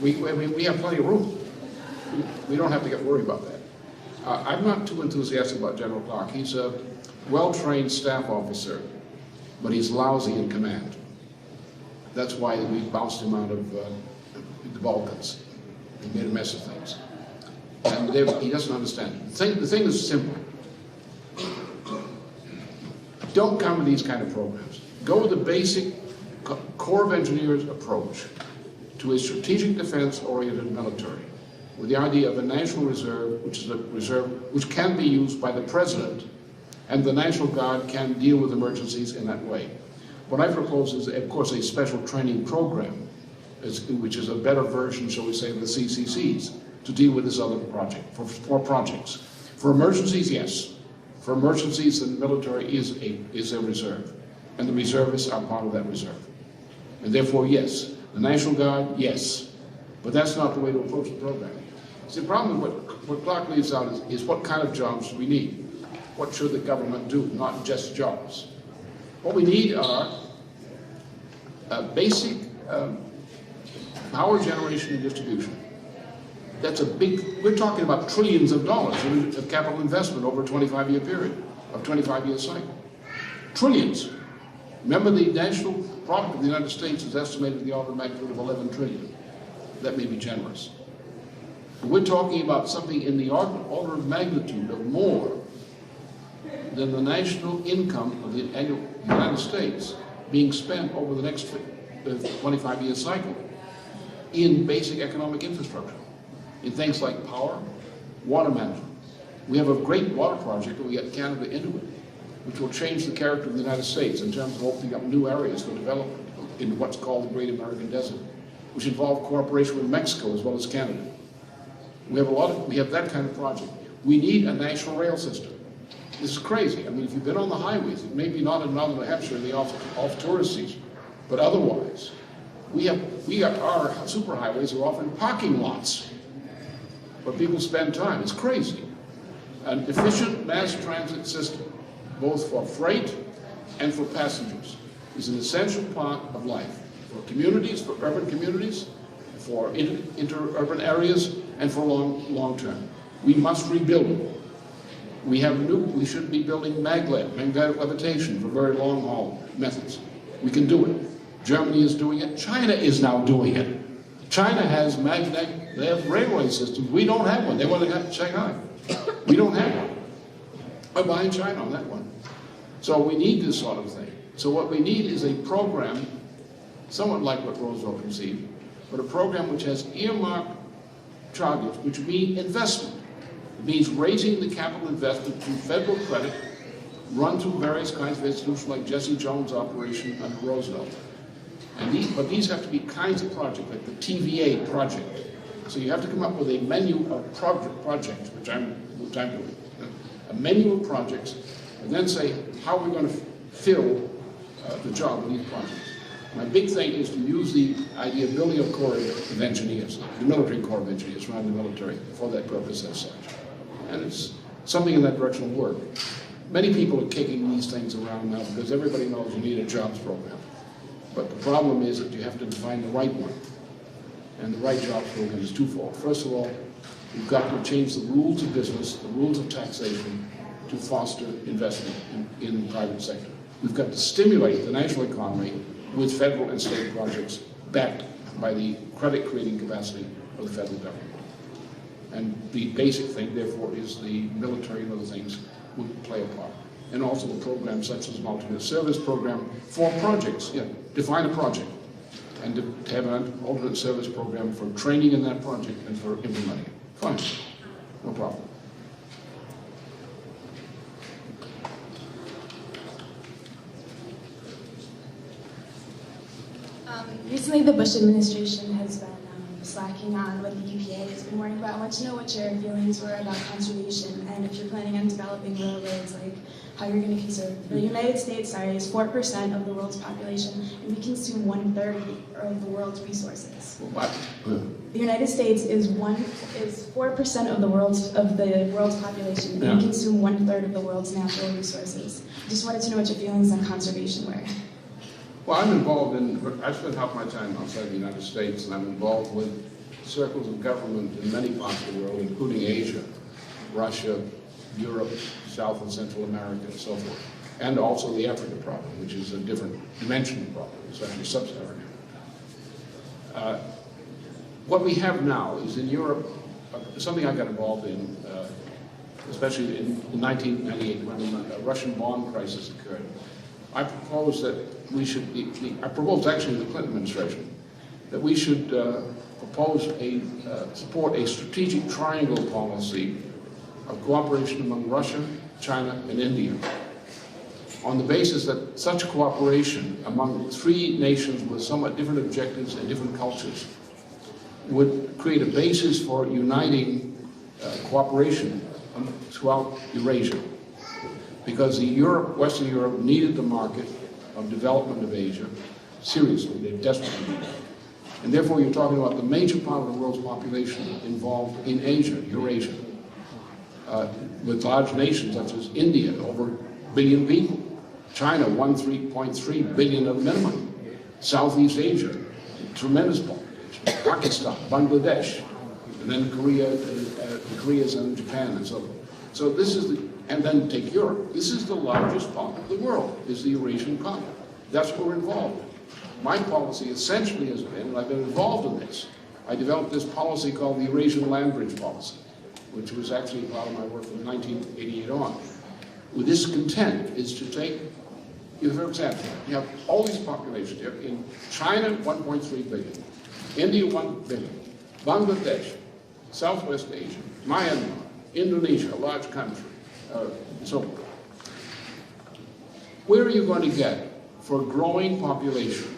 We have plenty of room. We don't have to get worried about that. I'm not too enthusiastic about General Clark. He's a well-trained staff officer, but he's lousy in command. That's why we bounced him out of the Balkans and made a mess of things. And he doesn't understand. The thing is simple. Don't come with these kind of programs. Go with the basic Corps of Engineers approach to a strategic defense-oriented military, with the idea of a national reserve, which is a reserve which can be used by the president, and the National Guard can deal with emergencies in that way. What I propose is, of course, a special training program which is a better version, shall we say, of the CCCs, to deal with this other project, for projects. For emergencies, yes. For emergencies, the military is a reserve, and the reservists are part of that reserve. And therefore, yes. The National Guard, yes. But that's not the way to approach the program. See, the problem with what Clark leaves out is what kind of jobs do we need? What should the government do, not just jobs? What we need are basic power generation and distribution. That's a big, we're talking about trillions of dollars of capital investment over a 25-year period, a 25-year cycle. Trillions. Remember, the national product of the United States is estimated in the order of magnitude of 11 trillion. That may be generous. But we're talking about something in the order of magnitude of more than the national income of the annual United States being spent over the next 25-year cycle in basic economic infrastructure, in things like power, water management. We have a great water project, and we get Canada into it, which will change the character of the United States in terms of opening up new areas for development in what's called the Great American Desert, which involve cooperation with Mexico as well as Canada. We have that kind of project. We need a national rail system. This is crazy. I mean, if you've been on the highways, it may be not in Northern New Hampshire in the off-tourist season, but otherwise, our superhighways are often parking lots where people spend time. It's crazy. An efficient mass transit system, both for freight and for passengers, is an essential part of life for communities, for urban communities, for inter-urban areas, and for long-term. We must rebuild it. We should be building magnetic levitation for very long-haul methods. We can do it. Germany is doing it. China is now doing it. China has they have railway systems. We don't have one. They want to get Shanghai. We don't have one. I'm behind China on that one. So we need this sort of thing. So what we need is a program, somewhat like what Roosevelt conceived, but a program which has earmarked targets, which mean investment. It means raising the capital investment through federal credit, run through various kinds of institutions like Jesse Jones' operation under Roosevelt. But these have to be kinds of projects, like the TVA project. So you have to come up with a menu of projects, which I'm doing, a menu of projects, and then say, how are we going to fill the job with these projects? My big thing is to use the idea of building a corps of engineers, the military corps of engineers around the military for that purpose as such. And it's something in that direction will work. Many people are kicking these things around now because everybody knows you need a jobs program. But the problem is that you have to define the right one. And the right jobs program is twofold. First of all, you've got to change the rules of business, the rules of taxation, to foster investment in the private sector. We've got to stimulate the national economy with federal and state projects backed by the credit creating capacity of the federal government. And the basic thing, therefore, is the military and other things will play a part. And also the programs such as an alternate service program for projects. Yeah, define a project and to have an alternate service program for training in that project and for implementing it. Fine, no problem. Recently, the Bush administration has been slacking on what the EPA has been warning about. I want to know what your feelings were about conservation and if you're planning on developing railroads, like how you're going to conserve. The United States, is 4% of the world's population, and we consume 1/3 of the world's resources. What? The United States is 4% of the world's population, and we consume 1/3 of the world's natural resources. Just wanted to know what your feelings on conservation were. Well, I'm involved I spend half my time outside the United States, and I'm involved with circles of government in many parts of the world, including Asia, Russia, Europe, South and Central America, and so forth. And also the Africa problem, which is a different dimension of the problem. It's actually sub-Saharan. What we have now is in Europe, something I got involved in, especially in 1998 when the Russian bomb crisis occurred. I proposed that we should, I proposed actually in the Clinton administration, that we should support a strategic triangle policy of cooperation among Russia, China, and India. on the basis that such cooperation among three nations with somewhat different objectives and different cultures would create a basis for uniting cooperation throughout Eurasia. Because Western Europe needed the market of development of Asia seriously, they desperately needed it. And therefore you're talking about the major part of the world's population involved in Asia, Eurasia, with large nations such as India, over 1 billion people, China, 1.3 billion at minimum, Southeast Asia, tremendous population, Pakistan, Bangladesh, and then Korea, the Koreas and Japan and so on. So this is and then take Europe. This is the largest part of the world, is the Eurasian continent. That's what we're involved in. My policy essentially has been, and I've been involved in this, I developed this policy called the Eurasian Land Bridge Policy, which was actually part of my work from 1988 on. With this content is to take, for example, you have all these populations here. In China, 1.3 billion. India, 1 billion. Bangladesh, Southwest Asia, Myanmar, Indonesia, a large country. So where are you going to get for a growing population,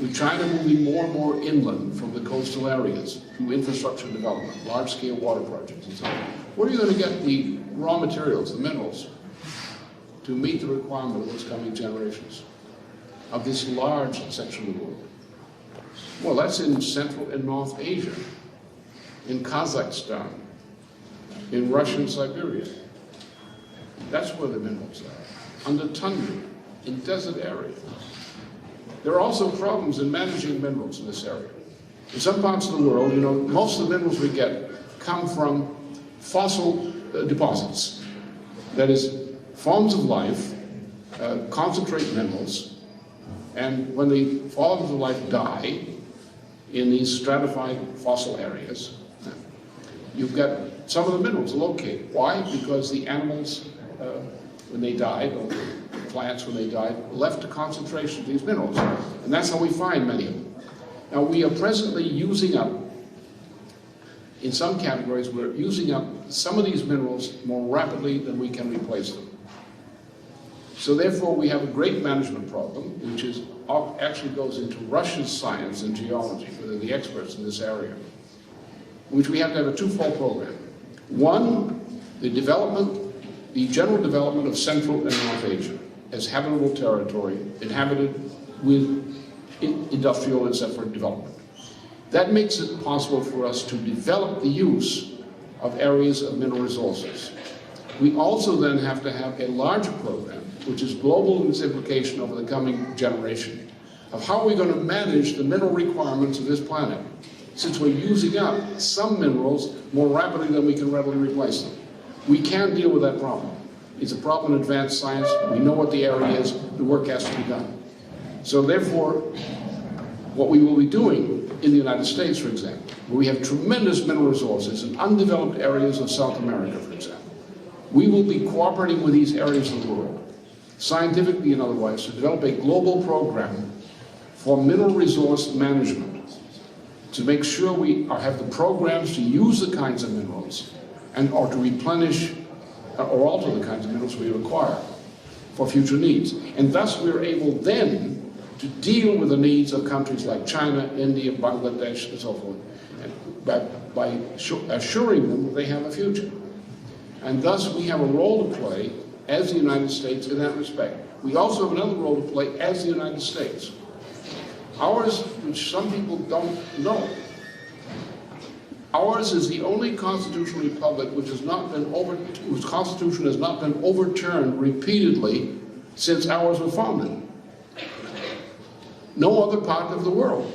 with China moving more and more inland from the coastal areas through infrastructure development, large-scale water projects and so on? Where are you going to get the raw materials, the minerals, to meet the requirement of those coming generations of this large section of the world? Well, that's in Central and North Asia, in Kazakhstan, in Russian Siberia. That's where the minerals are, under tundra, in desert areas. There are also problems in managing minerals in this area. In some parts of the world, you know, most of the minerals we get come from fossil deposits. That is, forms of life concentrate minerals, and when the forms of life die in these stratified fossil areas, you've got some of the minerals located. Why? Because the animals, when they died, or the plants when they died, left a concentration of these minerals. And that's how we find many of them. Now we are presently using up, in some categories, we're using up some of these minerals more rapidly than we can replace them. So therefore we have a great management problem, which is actually goes into Russia's science and geology, where they're the experts in this area, which we have to have a twofold program. One, the general development of Central and North Asia as habitable territory, inhabited with industrial and separate development. That makes it possible for us to develop the use of areas of mineral resources. We also then have to have a larger program, which is global in its implication over the coming generation, of how are we going to manage the mineral requirements of this planet, since we're using up some minerals more rapidly than we can readily replace them. We can deal with that problem. It's a problem in advanced science. We know what the area is. The work has to be done. So therefore, what we will be doing in the United States, for example, where we have tremendous mineral resources in undeveloped areas of South America, for example, we will be cooperating with these areas of the world, scientifically and otherwise, to develop a global program for mineral resource management, to make sure we have the programs to use the kinds of minerals or to replenish or alter the kinds of minerals we require for future needs. And thus we're able then to deal with the needs of countries like China, India, Bangladesh, and so forth, and by assuring them that they have a future. And thus we have a role to play as the United States in that respect. We also have another role to play as the United States. Ours, which some people don't know, ours is the only constitutional republic which has not been whose constitution has not been overturned repeatedly since ours was founded. No other part of the world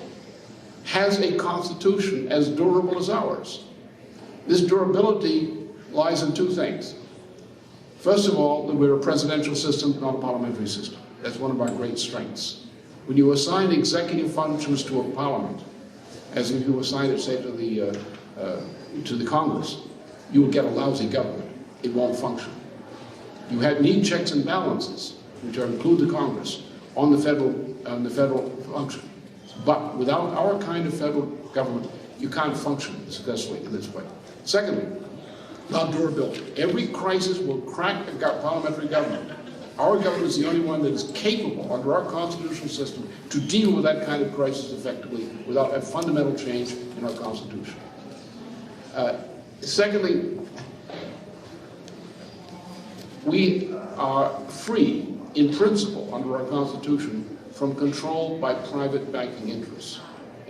has a constitution as durable as ours. This durability lies in two things. First of all, that we're a presidential system, not a parliamentary system. That's one of our great strengths. When you assign executive functions to a parliament, as if you assign it, say, to the Congress, you will get a lousy government. It won't function. You need checks and balances, which include the Congress, on the federal function. But without our kind of federal government, you can't function successfully in this way. Secondly, about durability. Every crisis will crack a parliamentary government Our government is the only one that is capable, under our constitutional system, to deal with that kind of crisis effectively without a fundamental change in our Constitution. Secondly, we are free, in principle, under our Constitution, from control by private banking interests.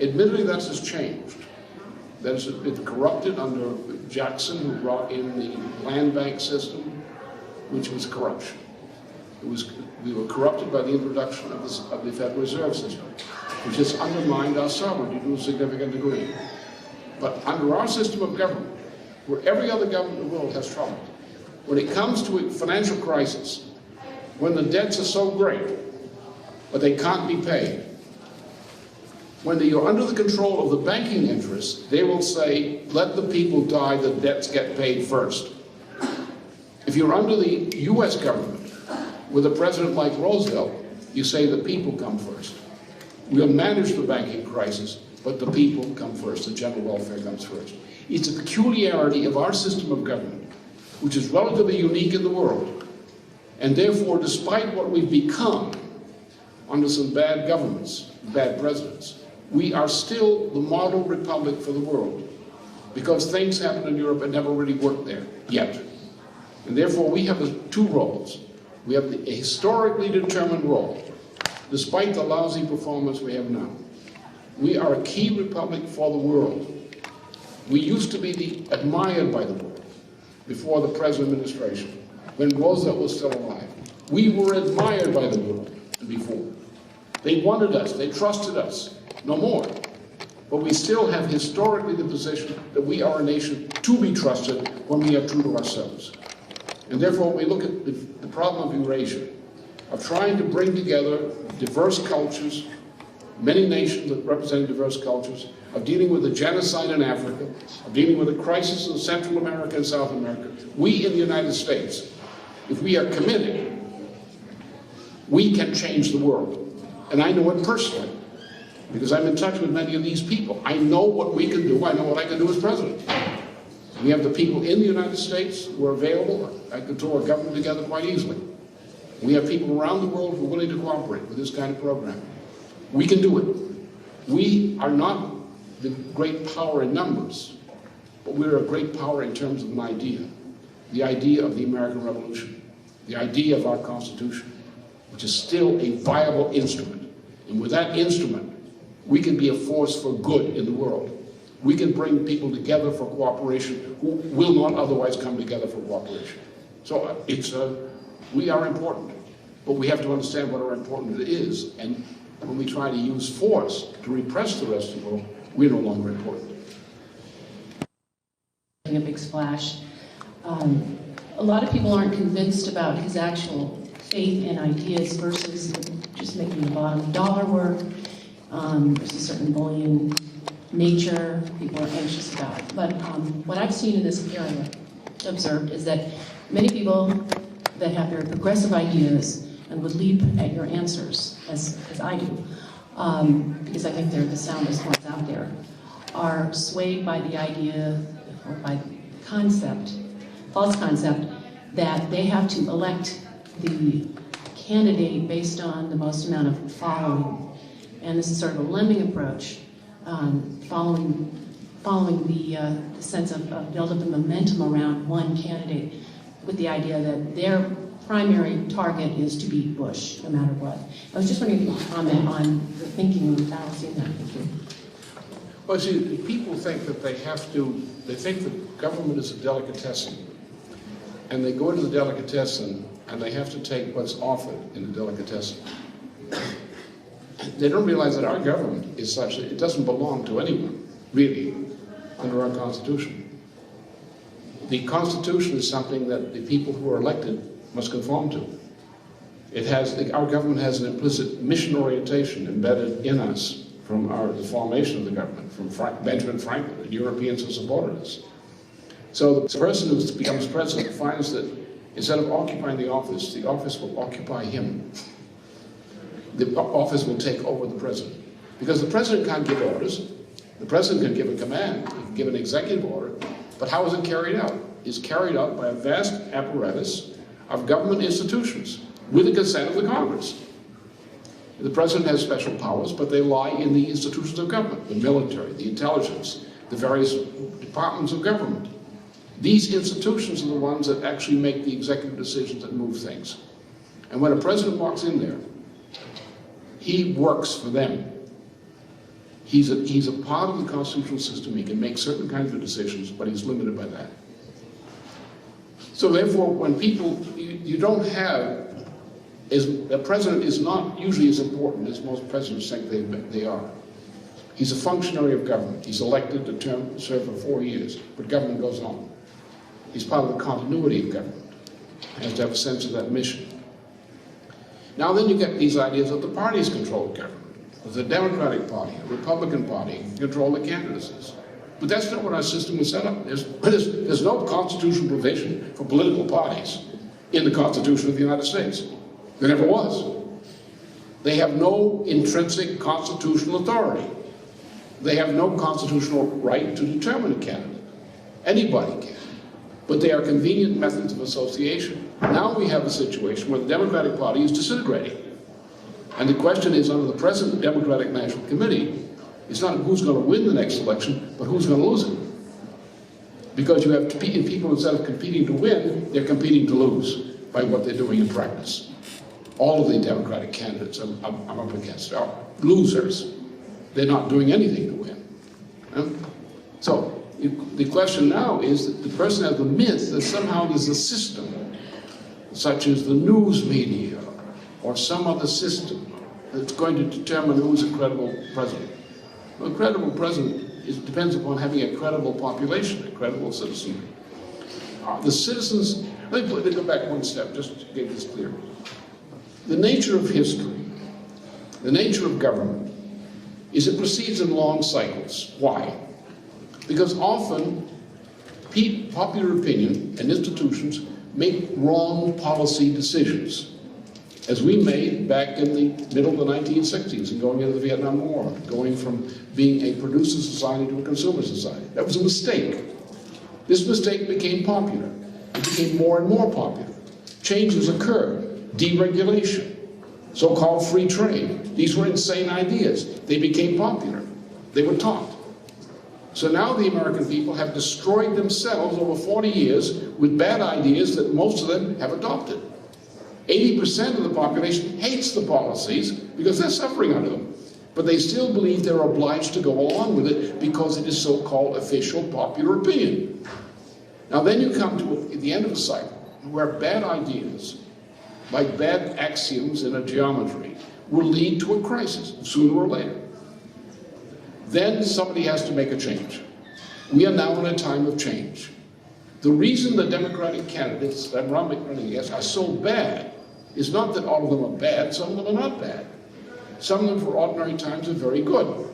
Admittedly, that has changed. That has been corrupted under Jackson, who brought in the land bank system, which was corruption. We were corrupted by the introduction of the Federal Reserve System, which has undermined our sovereignty to a significant degree. But under our system of government, where every other government in the world has trouble, when it comes to a financial crisis, when the debts are so great, but they can't be paid, when you're under the control of the banking interests, they will say, let the people die, the debts get paid first. If you're under the US government, with a president like Roosevelt, you say the people come first. We'll manage the banking crisis, but the people come first, the general welfare comes first. It's a peculiarity of our system of government, which is relatively unique in the world. And therefore, despite what we've become under some bad governments, bad presidents, we are still the model republic for the world, because things happen in Europe and never really worked there yet. And therefore, we have two roles. We have a historically determined role, despite the lousy performance we have now. We are a key republic for the world. We used to be admired by the world before the present administration, when Roosevelt was still alive. We were admired by the world before. They wanted us, they trusted us, no more. But we still have historically the position that we are a nation to be trusted when we are true to ourselves. And therefore, we look at the problem of Eurasia, of trying to bring together diverse cultures, many nations that represent diverse cultures, of dealing with the genocide in Africa, of dealing with the crisis in Central America and South America. We in the United States, if we are committed, we can change the world. And I know it personally, because I'm in touch with many of these people. I know what we can do. I know what I can do as president. We have the people in the United States who are available. I could throw a government together quite easily. We have people around the world who are willing to cooperate with this kind of program. We can do it. We are not the great power in numbers, but we're a great power in terms of an idea. The idea of the American Revolution. The idea of our Constitution, which is still a viable instrument. And with that instrument, we can be a force for good in the world. We can bring people together for cooperation who will not otherwise come together for cooperation. So we are important, but we have to understand what our importance is. And when we try to use force to repress the rest of the world, we're no longer important. A big splash. A lot of people aren't convinced about his actual faith and ideas versus just making the bottom dollar work. There's a certain bullying nature people are anxious about. But what I've seen in this area, observed, is that many people that have very progressive ideas and would leap at your answers, as I do, because I think they're the soundest ones out there, are swayed by the idea, or by the concept, false concept, that they have to elect the candidate based on the most amount of following. And this is sort of a lemming approach, following the sense of build up the momentum around one candidate, with the idea that their primary target is to beat Bush, no matter what. I was just wondering if you could comment on the thinking without seeing that. Thank you. Well, see, people think that they think that government is a delicatessen. And they go into the delicatessen and they have to take what's offered in the delicatessen. They don't realize that our government is such that it doesn't belong to anyone, really, under our Constitution. The Constitution is something that the people who are elected must conform to. Our government has an implicit mission orientation embedded in us from the formation of the government, from Benjamin Franklin, and Europeans who supported us. So the person who becomes president finds that instead of occupying the office will occupy him. The office will take over the president. Because the president can't give orders. The president can give a command, he can give an executive order, but how is it carried out? It's carried out by a vast apparatus of government institutions with the consent of the Congress. The president has special powers, but they lie in the institutions of government, the military, the intelligence, the various departments of government. These institutions are the ones that actually make the executive decisions that move things. And when a president walks in there, he works for them. He's a part of the constitutional system. He can make certain kinds of decisions, but he's limited by that. So therefore, when people, you don't have, the president is not usually as important as most presidents think they are. He's a functionary of government. He's elected to serve for 4 years, but government goes on. He's part of the continuity of government. He has to have a sense of that mission. Now then you get these ideas that the parties control government. The Democratic Party, the Republican Party control the candidacies. But that's not what our system was set up. There's no constitutional provision for political parties in the Constitution of the United States. There never was. They have no intrinsic constitutional authority. They have no constitutional right to determine a candidate. Anybody can. But they are convenient methods of association. Now we have a situation where the Democratic Party is disintegrating. And the question is, under the present Democratic National Committee, it's not who's going to win the next election, but who's going to lose it. Because you have people, instead of competing to win, they're competing to lose by what they're doing in practice. All of the Democratic candidates I'm up against are losers. They're not doing anything to win. So the question now is that the person has the myth that somehow there's a system, such as the news media or some other system, that's going to determine who's a credible president. Well, a credible president depends upon having a credible population, a credible citizenry. The citizens, let me go back one step just to get this clear. The nature of history, the nature of government, is it proceeds in long cycles. Why? Because often popular opinion and institutions make wrong policy decisions, as we made back in the middle of the 1960s and going into the Vietnam War, going from being a producer society to a consumer society. That was a mistake. This mistake became popular. It became more and more popular. Changes occurred. Deregulation, so-called free trade. These were insane ideas. They became popular. They were taught. So now the American people have destroyed themselves over 40 years with bad ideas that most of them have adopted. 80% of the population hates the policies because they're suffering under them. But they still believe they're obliged to go along with it because it is so-called official popular opinion. Now then you come to the end of the cycle where bad ideas, like bad axioms in a geometry, will lead to a crisis sooner or later. Then somebody has to make a change. We are now in a time of change. The reason the Democratic candidates that I'm running against are so bad is not that all of them are bad, some of them are not bad. Some of them for ordinary times are very good.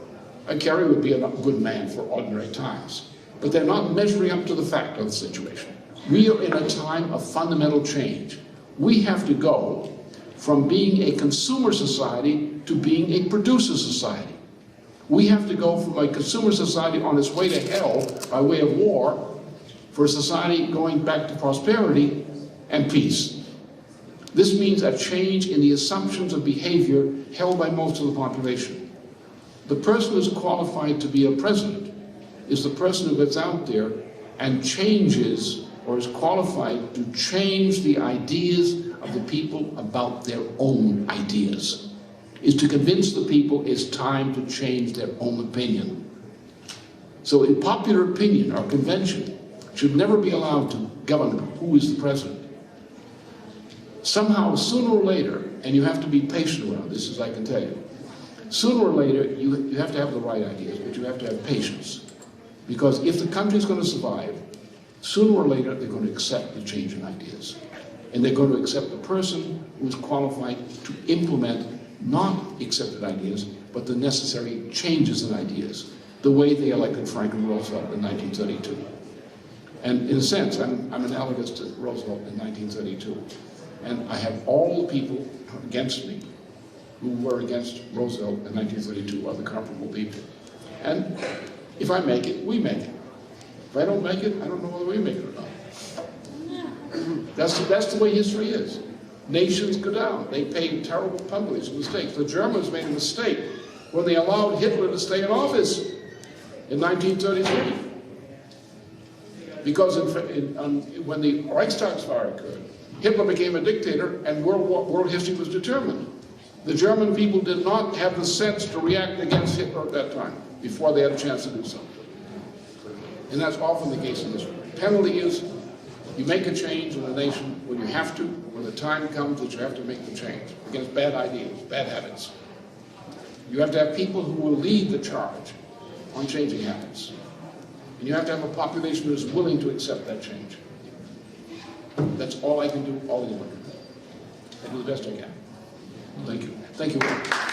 Kerry would be a good man for ordinary times. But they're not measuring up to the fact of the situation. We are in a time of fundamental change. We have to go from being a consumer society to being a producer society. We have to go from a consumer society on its way to hell by way of war for a society going back to prosperity and peace. This means a change in the assumptions of behavior held by most of the population. The person who's qualified to be a president is the person who gets out there and changes, or is qualified to change the ideas of the people about their own ideas. Is to convince the people it's time to change their own opinion. So in popular opinion or convention should never be allowed to govern who is the president. Somehow, sooner or later, and you have to be patient around this, as I can tell you, sooner or later you have to have the right ideas, but you have to have patience. Because if the country is going to survive, sooner or later they're going to accept the change in ideas. And they're going to accept the person who is qualified to implement not accepted ideas, but the necessary changes in ideas, the way they elected Franklin Roosevelt in 1932. And in a sense, I'm analogous to Roosevelt in 1932. And I have all the people against me who were against Roosevelt in 1932 are the comparable people. And if I make it, we make it. If I don't make it, I don't know whether we make it or not. That's the way history is. nations go down. They pay terrible penalties for mistakes. The Germans made a mistake when they allowed Hitler to stay in office in 1933. Because when the Reichstagsfire occurred, Hitler became a dictator and world history was determined. The German people did not have the sense to react against Hitler at that time, before they had a chance to do so. And that's often the case in this. Penalty is, you make a change in a nation when you have to, when the time comes that you have to make the change against bad ideas, bad habits. You have to have people who will lead the charge on changing habits. And you have to have a population that is willing to accept that change. That's all I can do, all anyone can do. I do the best I can. Thank you. Thank you all.